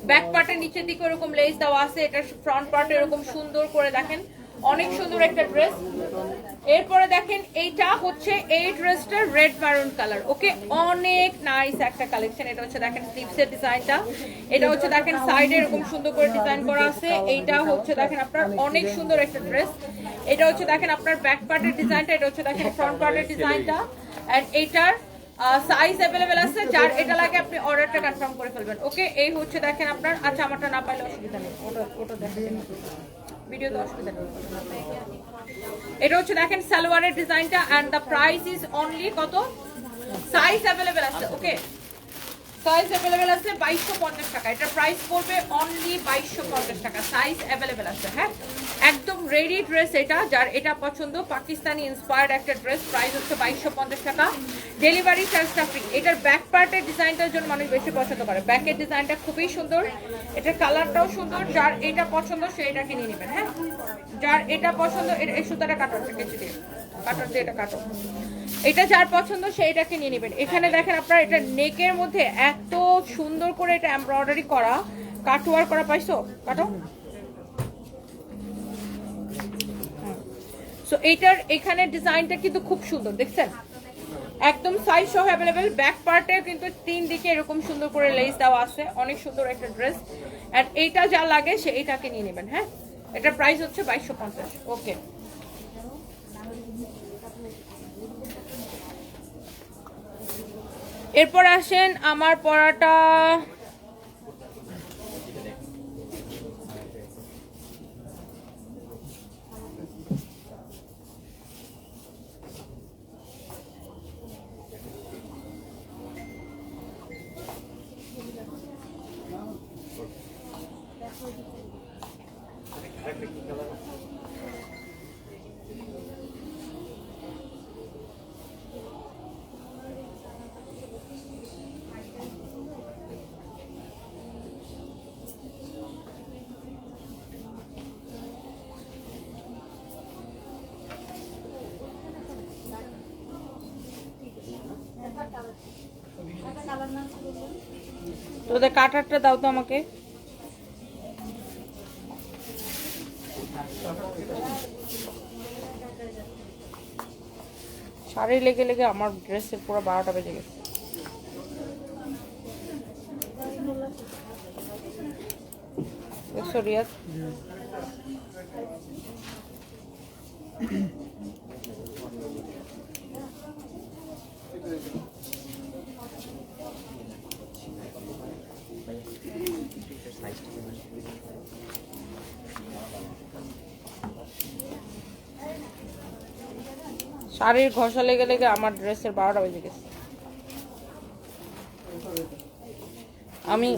ব্যাক পার্টের নিচের দিকে এরকম লেস দেওয়া আছে। এটা ফ্রন্ট পার্টে এরকম সুন্দর করে দেখেন, অনেক সুন্দর একটা ড্রেস। এরপরে দেখেন এইটা হচ্ছে এই ড্রেসটার রেড ম্যারুন কালার। ওকে, অনেক নাইস একটা কালেকশন। এটা হচ্ছে দেখেন স্লিভসের ডিজাইনটা, এটা হচ্ছে দেখেন সাইডে এরকম সুন্দর করে ডিজাইন করা আছে। এইটা হচ্ছে দেখেন আপনার অনেক সুন্দর একটা ড্রেস। এটা হচ্ছে দেখেন আপনার ব্যাক পার্টের ডিজাইনটা, এটা হচ্ছে দেখেন ফ্রন্ট পার্টের ডিজাইনটা। এন্ড এইটার সাইজ অ্যাভেলেবেল আছে, যার এটা লাগে আপনি অর্ডারটা কনফার্ম করে ফেলবেন। ওকে, এই হচ্ছে দেখেন আপনার, আচ্ছা আমারটা না পাইলে অসুবিধা নেই, ওটা দেখেন ভিডিওতে অসুবিধা নেই। এটা হচ্ছে দেখেন সালোয়ারের ডিজাইনটা and the price is only কত, সাইজ অ্যাভেলেবেল আছে। ওকে, সাইজ অ্যাভেলেবেল আছে 2250 টাকা। এটা প্রাইস পড়বে অনলি 2250 টাকা, সাইজ অ্যাভেলেবেল আছে। হ্যাঁ, একদম রেডি ড্রেস এটা, যার এটা পছন্দ পাকিস্তানি ইন্সপায়ার্ড একটা ড্রেস, প্রাইস হচ্ছে 2250 টাকা, ডেলিভারি চার্জটা ফ্রি। এটার ব্যাক পার্টের ডিজাইনটার জন্য মানুষ বেশি পছন্দ করে, ব্যাকের ডিজাইনটা খুবই সুন্দর, এটার কালারটাও সুন্দর। যার এটা পছন্দ সে এটা কিনে নেবেন। হ্যাঁ, যার এটা পছন্দ, এই সুতাটা কাটো, কেচি দিয়ে কাটার দিয়ে এটা কাটো, এটা যার পছন্দ সেইটাকে নিয়ে নেবেন। এখানে দেখেন আপনার এটা নেকের মধ্যে এত সুন্দর করে এটা এমব্রয়ডারি করা, কাটওয়ার করা, পাইছো? কাটো। সো এইটার এখানে ডিজাইনটা কিন্তু খুব সুন্দর, দেখছেন? একদম সাইজ সহ অ্যাভেলেবেল। ব্যাক পার্টে কিন্তু 3 দিকে এরকম সুন্দর করে লেস দেওয়া আছে, অনেক সুন্দর একটা ড্রেস। আর এইটা যা লাগে সে এইটাকে নিয়ে নেবেন। হ্যাঁ, এটার প্রাইস হচ্ছে 2250। ওকে, এরপর আসেন আমার পরাটা, তোদের কাটারটা দাও তো আমাকে। শাড়ি লেগে লেগে আমার ড্রেসের পুরো 12টা বেজে গেছে। দেখছো রিয়াজ? শাড়ির ঘষা লেগে লেগে আমার ড্রেসের 12টা বেজে গেছে। আমি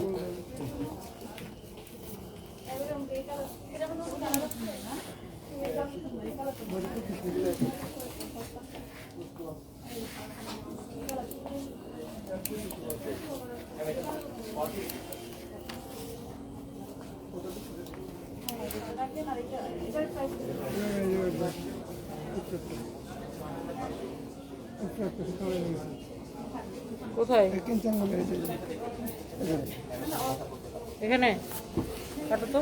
কোথায়? এখানে কাটো তো।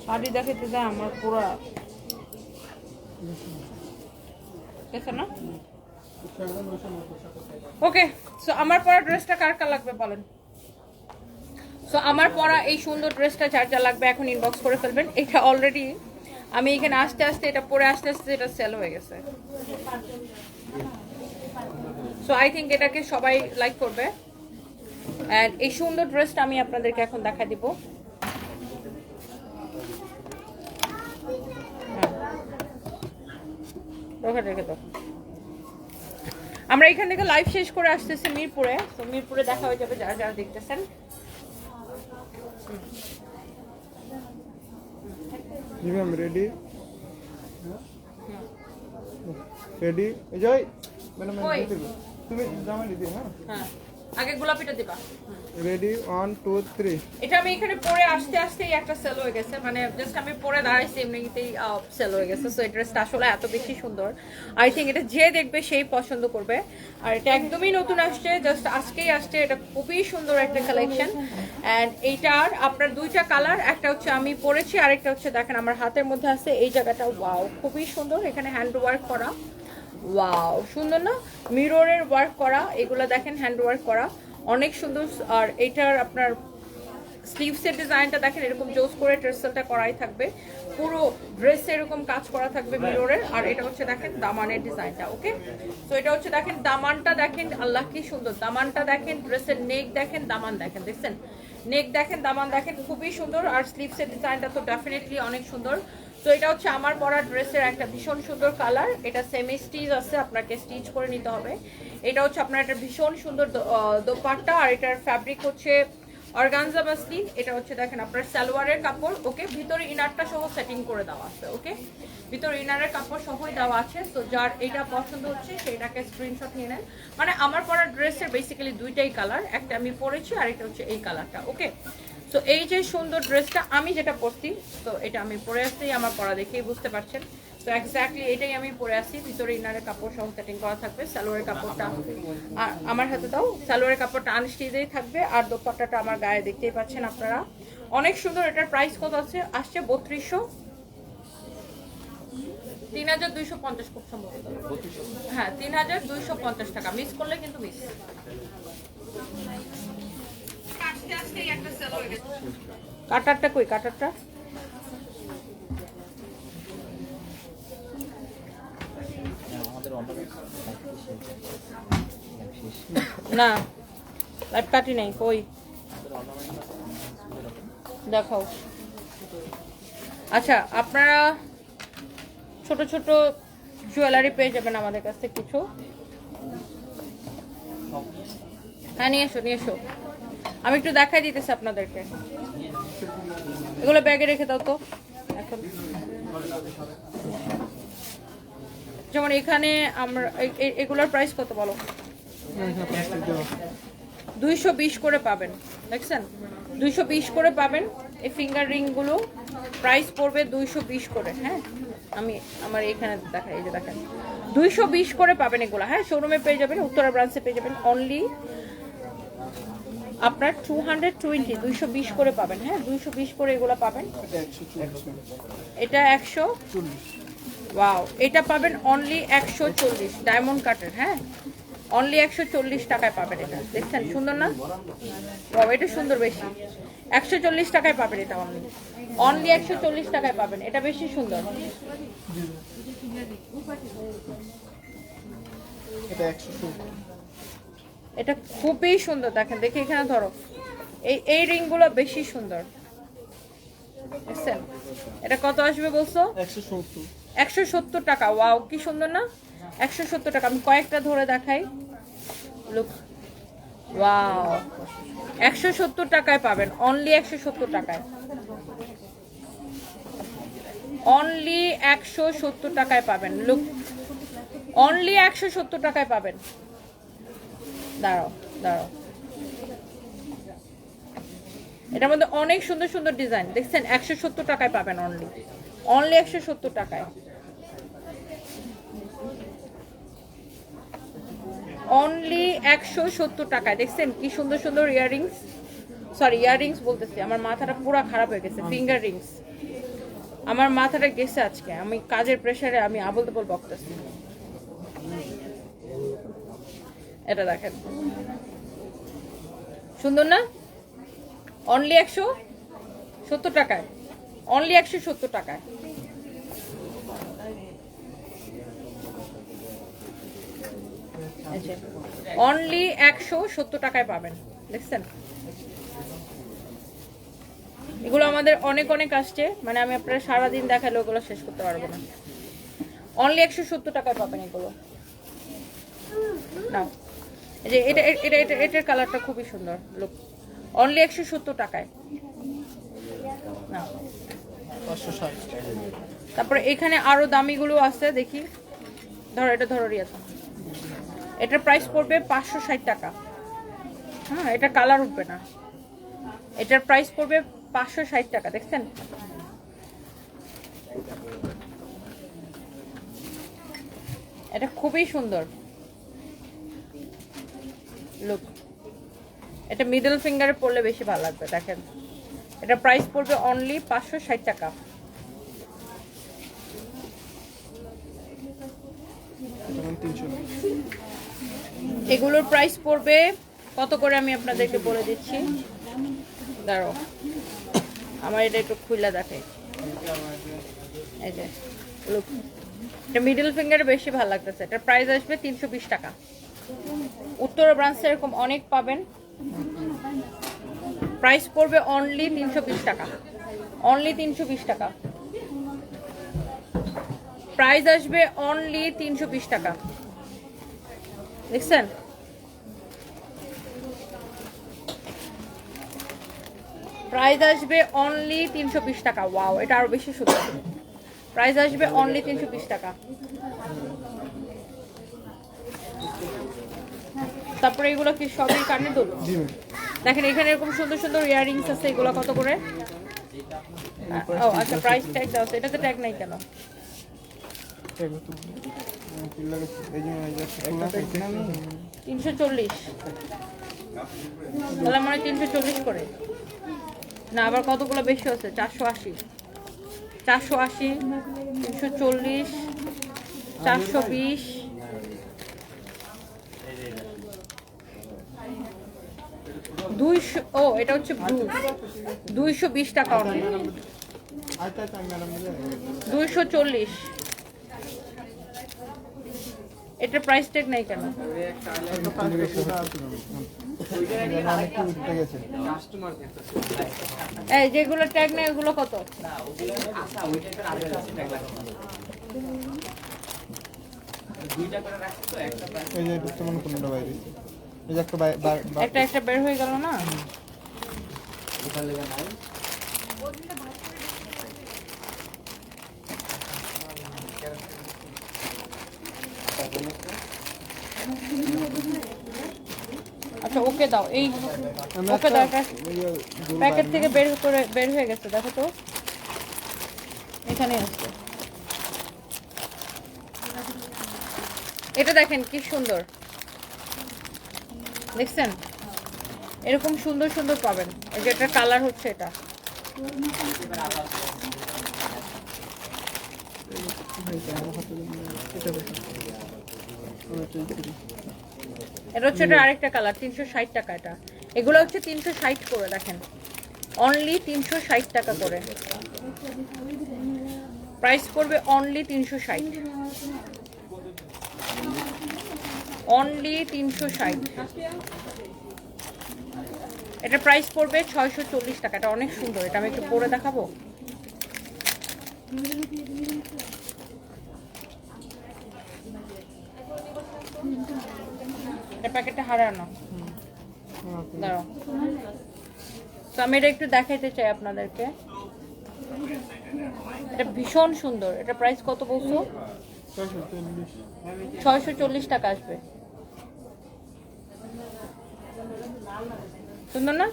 শাড়ি দেখাতে দেয় আমার পুরা দেখো না। ওকে, সো আমার পরা ড্রেসটা কার কার লাগবে বলেন। সো আমার পরা এই সুন্দর ড্রেসটা যার যা লাগবে এখন ইনবক্স করে ফেলবেন। এটা অলরেডি আমি এখানে আসতে আসতে এটা পরে আসতে আসতে এটা সেল হয়ে গেছে। সো আই থিঙ্ক এটাকে সবাই লাইক করবে। এন্ড এই সুন্দর ড্রেসটা আমি আপনাদেরকে এখন দেখা দিব। রেখে দাও। আমরা এখান থেকে লাইভ শেষ করে আসতেছি মিরপুরে, তো মিরপুরে দেখা হয়ে যাবে যারা যারা দেখতেছেন। রেডি রেডি জয় ম্যাডাম তুমি জামা দিদি। হ্যাঁ, আগে গোলাপিটা দিবা। রেডি 1 2 3 এটা আমি এখানে পরে আসতে আসতেই একটা সেল হয়ে গেছে, মানে জাস্ট আমি পরে দাঁড়াইছি এমনিতেই সেল হয়ে গেছে। সো এই ড্রেসটা আসলে এত বেশি সুন্দর, আই থিঙ্ক এটা যে দেখবে সেই পছন্দ করবে। আর এটা একদমই নতুন আসছে, জাস্ট আজকেই আসছে, এটা খুবই সুন্দর একটা কালেকশন। অ্যান্ড এইটার আপনার দুইটা কালার, একটা হচ্ছে আমি পরেছি, আরেকটা হচ্ছে দেখেন আমার হাতের মধ্যে আছে এই জায়গাটা। ওয়াও, খুবই সুন্দর, এখানে হ্যান্ড ওয়ার্ক করা। ওয়াও, সুন্দর না? মিররের ওয়ার্ক করা, এগুলো দেখেন হ্যান্ড ওয়ার্ক করা, অনেক সুন্দর। আর এটার আপনার স্লিভসের ডিজাইনটা দেখেন, এরকম জোস করে ট্রেসেলটা করাই থাকবে, পুরো ড্রেসে এরকম কাজ করা থাকবে মিররের। আর এটা হচ্ছে দেখেন দামানের ডিজাইনটা। ওকে, তো এটা হচ্ছে দেখেন দামানটা দেখেন, আল্লাহ কি সুন্দর দামানটা দেখেন, ড্রেসের নেক দেখেন, দামান দেখেন, দেখছেন নেক দেখেন, দামান দেখেন, খুবই সুন্দর। আর স্লিভসের ডিজাইনটা তো ডেফিনেটলি অনেক সুন্দর। তো এটা হচ্ছে আমার পরা ড্রেসের একটা ভীষণ সুন্দর কালার, এটা সেমি স্টিচ আছে, আপনাকে স্টিচ করে নিতে হবে। এটা হচ্ছে আপনার একটা ভীষণ সুন্দর দোপাট্টা, আর এটার ফ্যাব্রিক হচ্ছে অর্গানজা মাসলিন। এটা হচ্ছে দেখেন আপনার সালোয়ারের কাপড়। ওকে, ভিতরে ইনারটা সহ সেটিং করে দেওয়া আছে। ওকে, ভিতরে ইনারের কাপড় সহই দেওয়া আছে। তো যার এটা পছন্দ হচ্ছে সেইটাকে স্ক্রিনশট নিয়ে নেন। মানে আমার পরা ড্রেসের বেসিক্যালি দুইটাই কালার, একটা আমি পরেছি আর এটা হচ্ছে এই কালারটা। ওকে, তো এই যে সুন্দর ড্রেসটা আমি যেটা পরছি, তো এটা আমি পরে আসছি, আমার পরা দেখেই বুঝতে পারছেন। তো এক্স্যাক্টলি এটাই আমি পরে আসি, ভিতরে ইনারের কাপড় সহ সেটিং করা থাকবে। সালোয়ারের কাপড়টা আর আমার হাতে দাও, সালোয়ারের কাপড়টা আনস্টিচেই থাকবে, আর দোপাট্টাটা আমার গায়ে দেখতেই পাচ্ছেন আপনারা, অনেক সুন্দর। এটার প্রাইস কত আসছে 3200, 3250 খুব সম্ভবত। হ্যাঁ, 3250 টাকা, মিস করলে কিন্তু মিস। কাটারটা কই, কাটারটা না, লাইভ কাটি নাই, কই দেখাও। আচ্ছা, আপনারা ছোট ছোট জুয়েলারি পেয়ে যাবেন আমাদের কাছ থেকে কিছু। হ্যাঁ, নিয়ে এসো নিয়ে এসো, আমি একটু দেখাই দিতেছি আপনাদেরকে। এগুলো ব্যাগে রেখে দাও তো এখন। যেমন এখানে আমরা এগুলোর প্রাইস কত বলো? 220 করে পাবেন, দেখছেন 220 করে পাবেন। এই ফিঙ্গার রিংগুলো প্রাইস পড়বে 220 করে। হ্যাঁ, আমি আমার এখানে দেখাই, এই যে দেখেন 220 করে পাবেন এগুলো। হ্যাঁ, শোরুমে পেয়ে যাবেন, উত্তরা ব্রাঞ্চে পেয়ে যাবেন অনলি আপনার 220, 220 করে পাবেন। হ্যাঁ, 220 করে এগুলো পাবেন। এটা 140, ওয়াও, এটা পাবেন অনলি 140 ডায়মন্ড কাটের। হ্যাঁ, অনলি 140 টাকায় পাবেন এটা, দেখছেন সুন্দর না? বাবা, এটা সুন্দর বেশি, 140 টাকায় পাবেন এটা, অনলি অনলি 140 টাকায় পাবেন, এটা বেশি সুন্দর। এটা খুবই সুন্দর, দেখেন দেখে এখানে ধরো, এই রিংগুলো বেশি সুন্দর, দেখছেন? এটা কত আসবে বলছো? 170 টাকা। ওয়াও, কি সুন্দর না? 170 টাকা। আমি কয়েকটা ধরে দেখাই, লুক, ওয়াও, 170 টাকায় পাবেন, অনলি 170 টাকায়, অনলি 170 টাকায় পাবেন। লুক, অনলি 170 টাকায় পাবেন। দাঁড়াও দাঁড়াও, এটার মধ্যে অনেক সুন্দর সুন্দর ডিজাইন, দেখছেন? 170 টাকায় পাবেন, অনলি অনলি 170 টাকায়, অনলি 170 টাকায়। দেখছেন কি সুন্দর সুন্দর ইয়াররিংস, সরি ইয়াররিংস বলতেছি, আমার মাথাটা পুরো খারাপ হয়ে গেছে, ফিঙ্গার রিংস, আমার মাথাটা গেছে আজকে, আমি কাজের প্রেসারে আমি আবল তাবল বকতেছি। এটা দেখেন, সুন্দর না? অনলি 170 টাকায়, অনলি 170 টাকায়। অনলি 170 টাকায় পাবেন, দেখছেন? এগুলো আমাদের অনেক অনেক আসছে, মানে আমি আপনারা সারাদিন দেখালে ওগুলো শেষ করতে পারবো না। অনলি 170 টাকায় পাবেন এগুলো। না, এই যে এটা এটা এটা এটার কালারটা খুবই সুন্দর, লুক, অনলি 170 টাকায়। না, 560। তারপরে এখানে আরো দামিগুলো আছে, দেখি, ধরো এটা, ধরো রিয়া, এটার প্রাইস পড়বে 560 টাকা, হ্যাঁ, এটা কালার উঠবে না। এটার প্রাইস পড়বে 560 টাকা। দেখছেন, এটা খুবই সুন্দর লুক। এটা মিডল ফিঙ্গারে পরলে বেশি ভালো লাগবে। দেখেন, এটা প্রাইস পড়বে অনলি 560 টাকা। তখন 300 এগুলোর প্রাইস পড়বে কত করে আমি আপনাদেরকে বলে দিচ্ছি। দাঁড়াও, আমার এটা একটু খুইলা দেখে। এই যে লুক, এটা মিডল ফিঙ্গারে বেশি ভালো লাগতেছে। এটার প্রাইস আসবে 320 টাকা। উত্তরা ব্রাঞ্চে এরকম অনেক পাবেন। প্রাইস পড়বে অনলি 320 টাকা। অনলি 320 টাকা। প্রাইস আসবে অনলি 320 টাকা। দেখছেন, প্রাইস আসবে অনলি 320 টাকা। ওয়াও, এটা আরো বেশি সুন্দর। প্রাইস আসবে অনলি 320 টাকা। তারপরে এগুলো কি সবই কানে দুল? জি ম্যাম। দেখেন, এখানে এরকম সুন্দর সুন্দর ইয়াররিংস আছে। এগুলো কত করে? ও আচ্ছা, প্রাইস ট্যাগ দাও। এটাতে ট্যাগ নাই কেন? এই তো কি লাগাচ্ছে এই যে একটা 340। তাহলে মানে 340 করে না, আবার কতগুলো বেশি আছে? 480, 480, 340, 420, 200। ও, এটা হচ্ছে ব্লু। 220 টাকা অনলি। আচ্ছা আচ্ছা ম্যাডাম 240। এটার প্রাইস ট্যাগ নাই কেন? অনেক উঠে গেছে। এই যেগুলো ট্যাগ নেই ওগুলো কত? এই যে ঢুকতে মনে কোনটা বাইরে এই যে একটা একটা একটা বের হয়ে গেল না? আচ্ছা, ওকে দাও। এই ওকে দাও। প্যাকেট থেকে বের হয়ে গেছে, দেখো তো। এখানে আছে। এটা দেখেন কি সুন্দর। দেখছেন, এরকম সুন্দর সুন্দর পাবেন। এই যে এটার কালার হচ্ছে এটা। এটা হচ্ছে এটা আরেকটা কালার। 360 টাকা এটা। এগুলো হচ্ছে 360 করে। দেখেন, অনলি 360 টাকা করে। প্রাইস পড়বে অনলি 360। অনলি 360। এটা প্রাইস পড়বে 640 টাকা। এটা অনেক সুন্দর। এটা আমি একটু পরে দেখাবো। এটা প্যাকেটটা হারানো। দাঁড়াও, তো আমি এটা একটু দেখাইতে চাই আপনাদেরকে। এটা ভীষণ সুন্দর। এটা প্রাইস কত বলছো? 640 টাকা আসবে। সুন্দর না?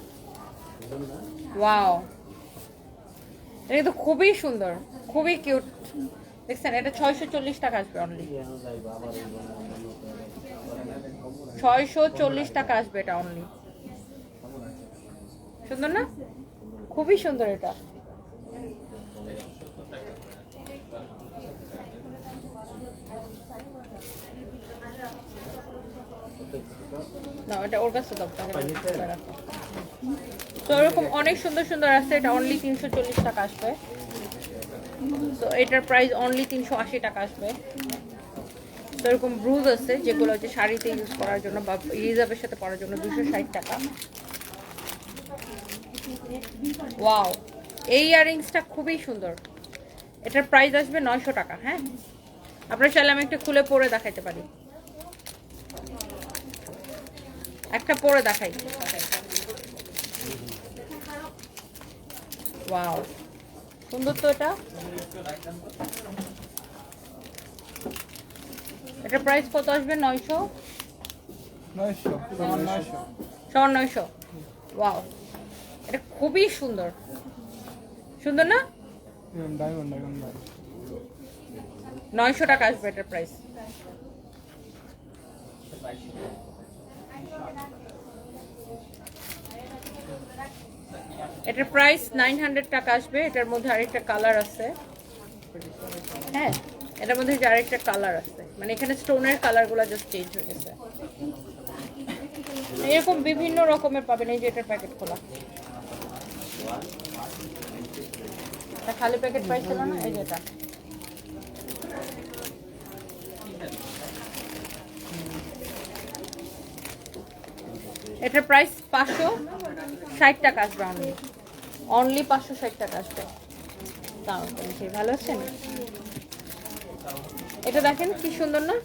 ওয়াও, এটা তো খুবই সুন্দর, খুবই কিউট। দেখছেন, এটা 640 টাকা আসবে অনলি। 640 টাকা আসবে এটা অনলি। সুন্দর না? খুবই সুন্দর এটা। না, এটা ওর কাছে দাও। তো এরকম অনেক সুন্দর সুন্দর আছে। এটা অনলি 340 টাকা আসবে। তো এটার প্রাইস অনলি 380 টাকা আসবে। তো এরকম ব্রুজ আছে যেগুলো হচ্ছে শাড়িতে ইউজ করার জন্য বা হিজাবের সাথে পরার জন্য 260 টাকা। ওয়াও, এই ইয়াররিংসটা খুবই সুন্দর। এটার প্রাইস আসবে 900 টাকা। হ্যাঁ, আপনার চাইলে আমি একটা খুলে পরে দেখাইতে পারি। একটা পরে দেখাই। ওয়াও, সুন্দর তো এটা। এটার প্রাইস কত আসবে? 900। 900। ওয়াও, এটা খুবই সুন্দর, সুন্দর না? ডায়মন্ড ডায়মন্ড 900 টাকা আসবে এটার প্রাইস। এটার প্রাইস 900 টাকা আসবে। এটার মধ্যে আরেকটা কালার আছে, হ্যাঁ এটার মধ্যে যে আরেকটা কালার আছে, মানে এখানে স্টোনের কালারগুলো জাস্ট চেঞ্জ হয়ে গেছে। এরকম বিভিন্ন রকমের পাবেন। এই যে এটার প্যাকেট খোলা, এটা খালি প্যাকেট প্রাইস ছিল না, এই যে এটা। এটার প্রাইস 560 টাকা আসবে, অনলি 560 টাকা আসবে। তাও ভালো আছেন? এটা দেখেন কি সুন্দর না?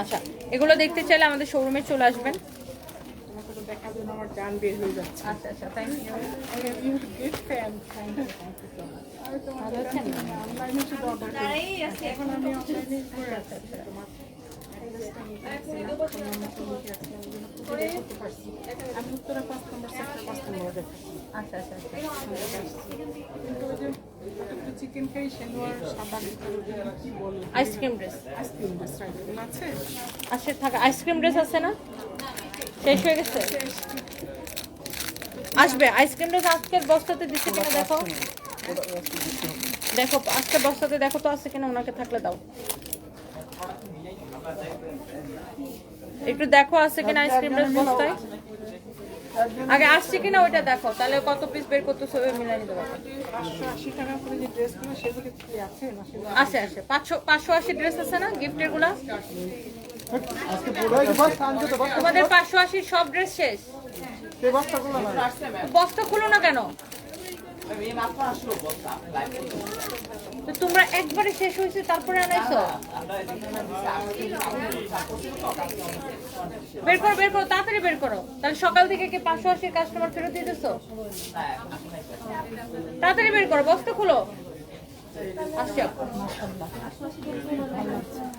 আচ্ছা, এগুলো দেখতে চাইলে আমাদের শোরুমে চলে আসবেন। দেখার জন্য আমার জান বের হয়ে যাচ্ছে। আচ্ছা আচ্ছা, থ্যাংক ইউ। ভালো আছেন? অনলাইনে শুধু অর্ডার করি। এখন আমি অনলাইনে করে আচ্ছা আচ্ছা। আমি উত্তরা 5 নম্বর সেক্টর 5 নম্বর দেখাচ্ছি। আচ্ছা আচ্ছা আচ্ছা। কিন্তু ওই যে চিকেন খাই শেনোয়ার সাদা ভিতরে কি বলে আইসক্রিম ড্রেস আইসক্রিম রেস্টুরেন্ট আছে? আছে, থাকে আইসক্রিম ড্রেস আছে না? শেষ হয়ে গেছে? আসবে আইসক্রিম ড্রেস। আজকের বস্তাতে দিচ্ছে কিনা দেখো, দেখো আজকের বস্তাতে দেখো তো আছে কিনা, ওনাকে থাকলে দাও একটু, দেখো আছে কিনা আইসক্রিম ড্রেস বস্তায়। আগে আসছে কিনা ওইটা দেখো, তাহলে কত পিস বের করতে সবে মিলাই নিতে পারবো। 580 টাকা করে যে ড্রেসগুলো সেগুলো কি আছে না? সেগুলো আছে আছে, 580 ড্রেস আছে না গিফটের গুলা? আজকে পুরোই বস্তা আনতে তো বস্তা তোমাদের 580 সব ড্রেস শেষ? সেই বস্তাগুলো না। বস্তা খুলো না কেন? তো তোমরা একবারে শেষ হয়েছে তারপরে আনাইছো? বের করো বের করো, তাড়াতাড়ি বের করো। তাহলে সকাল থেকে কি 580 কাস্টমার ফেরত দিয়ে দিছো? তাড়াতাড়ি বের করো, বস্তা খুলো। আসছি আপু।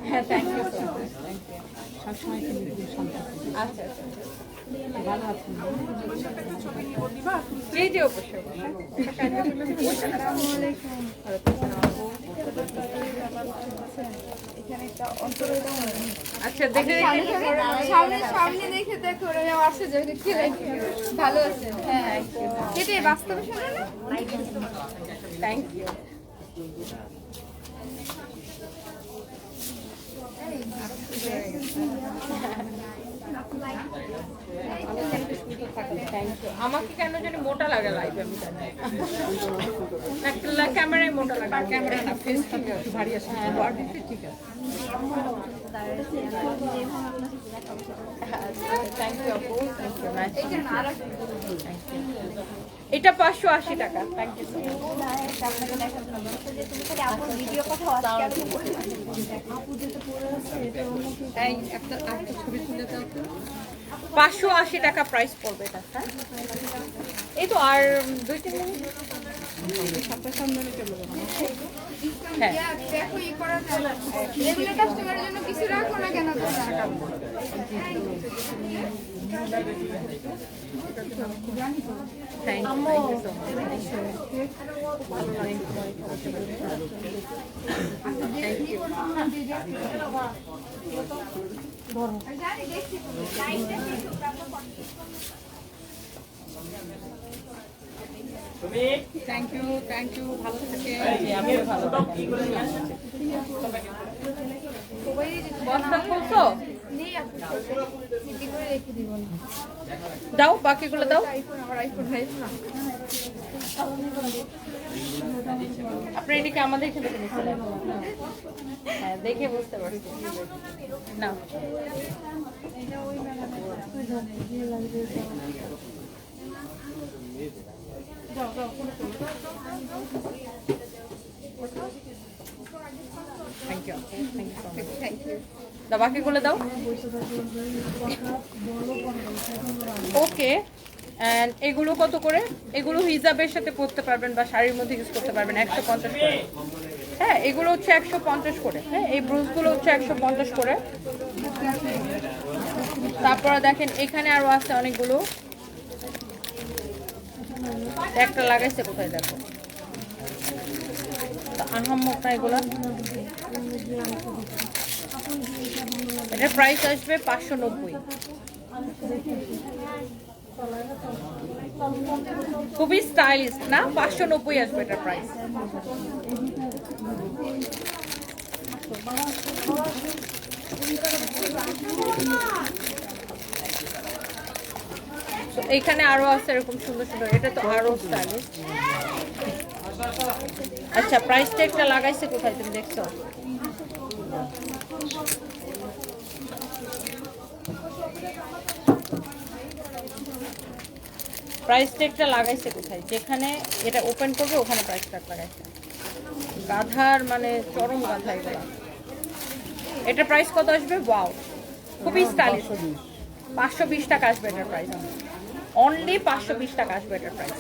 হ্যাঁ, থ্যাংক ইউ। সবসময় কিন্তু আচ্ছা আচ্ছা, ভালো আছেন। জি জি অবশ্যই। আচ্ছা, দেখে সামনে দেখে দেখো ওরা আসছে যে খেলে ভালো আছে। হ্যাঁ, এটাই বাস্তবে শোনো না। Thank you. আমাকে কেন জানি মোটা লাগে লাইভে, আমি জানি না। ক্যামেরায় মোটা লাগে, ক্যামেরায় না, ফেস ভারী আসে, বডিতে ঠিক আছে। থ্যাংক ইউ আপু, থ্যাংক ইউ। এটা 580 টাকা। Thank you so much. 580 টাকা প্রাইস পড়বে এটা। এই তো আর 2-3 মিনিট। হ্যাঁ, দেখো ই করা যায়। রেগুলার কাস্টমারের জন্য কিছু রাখো না কেন তোমরা? Thank you so much. জানি দেখছি তুমি লাইভটা দেখো তারপর থ্যাংক ইউ, ভালো থেকে। বস্তা খুলছো? নেই আপনি সিটি করে রেখে দিব না। দাও, বাকিগুলো দাও। আইফোন আমার আইফোন নাই না। আপনি এদিকে আমাদের এখানে দেখে নিচ্ছিলেন? হ্যাঁ, দেখে বুঝতে পারছি। না, thank you, thank you so much. Thank you. দাও, বাকিগুলো দাও। ওকে, এন্ড এগুলো কত করে? এগুলো হিজাবের সাথে পরতে পারবেন বা শাড়ির মধ্যে ইউজ করতে পারবেন। 150 করে। হ্যাঁ, এগুলো হচ্ছে 150 করে। হ্যাঁ, এই ব্রুজগুলো হচ্ছে 150 করে। তারপরে দেখেন এখানে আরো আছে অনেকগুলো। একটা লাগাইছে কোথায় দেখো, আহাম্মক না এগুলা। এটার প্রাইস আসবে 590, খুবই স্টাইলিশ না, 590 আসবে এটার প্রাইস। এইখানে আরো আছে এরকম সুন্দর সুন্দর, এটা তো আরো স্টাইলিশ। আচ্ছা প্রাইস ট্যাগটা লাগাইছে কোথায় তুমি দেখছো? প্রাইস ট্যাগটা লাগাইছে কোথায়? যেখানে এটা ওপেন করবে ওখানে প্রাইস ট্যাগ লাগাইছে। গাধার মানে চরম গাধা এগুলা। এটা প্রাইস কত আসবে? ওয়াও, খুবই স্টাইলিশ। 520 টাকা আসবে এটার প্রাইস, অনলি 520 টাকা আসবে এটার প্রাইস।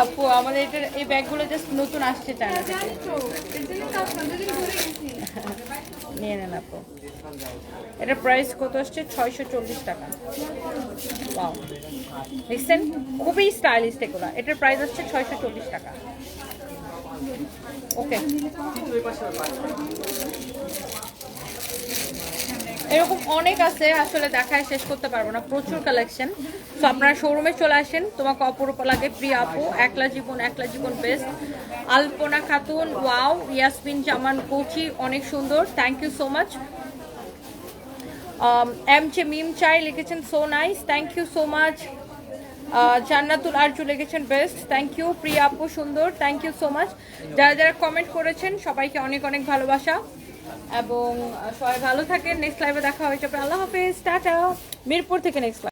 আপু আমাদের এটা এই ব্যাগগুলো জাস্ট নতুন আসছে চায়না থেকে, নিয়ে নেন আপু। এটার প্রাইস কত আসছে? 640 টাকা। ওয়াও, দেখছেন খুবই স্টাইলিশ এগুলো। এটার প্রাইস আসছে 640 টাকা। ওকে, এরকম অনেক আছে, আসলে দেখায় শেষ করতে পারবো না, প্রচুর কালেকশন। তো আপনারা শোরুমে চলে আসেন। তোমাকে অপরূপ লাগে প্রিয়া আপু, একলা জীবন বেস্ট, আলপনা খাতুন ওয়াও, ইয়াসমিন জামান কোচি অনেক সুন্দর, thank you so much. M J Mim চাই লিখেছেন so nice, thank you so much. Jannatul Arju লিখেছেন বেস্ট, থ্যাংক ইউ। প্রিয়া আপু সুন্দর, থ্যাংক ইউ সো মাচ। যারা যারা কমেন্ট করেছেন সবাইকে অনেক অনেক ভালোবাসা, এবং সবাই ভালো থাকেন। নেক্সট লাইভে দেখা হয়ে যাবে। আল্লাহ হাফেজ, টাটা। মিরপুর থেকে নেক্সট লাইভ।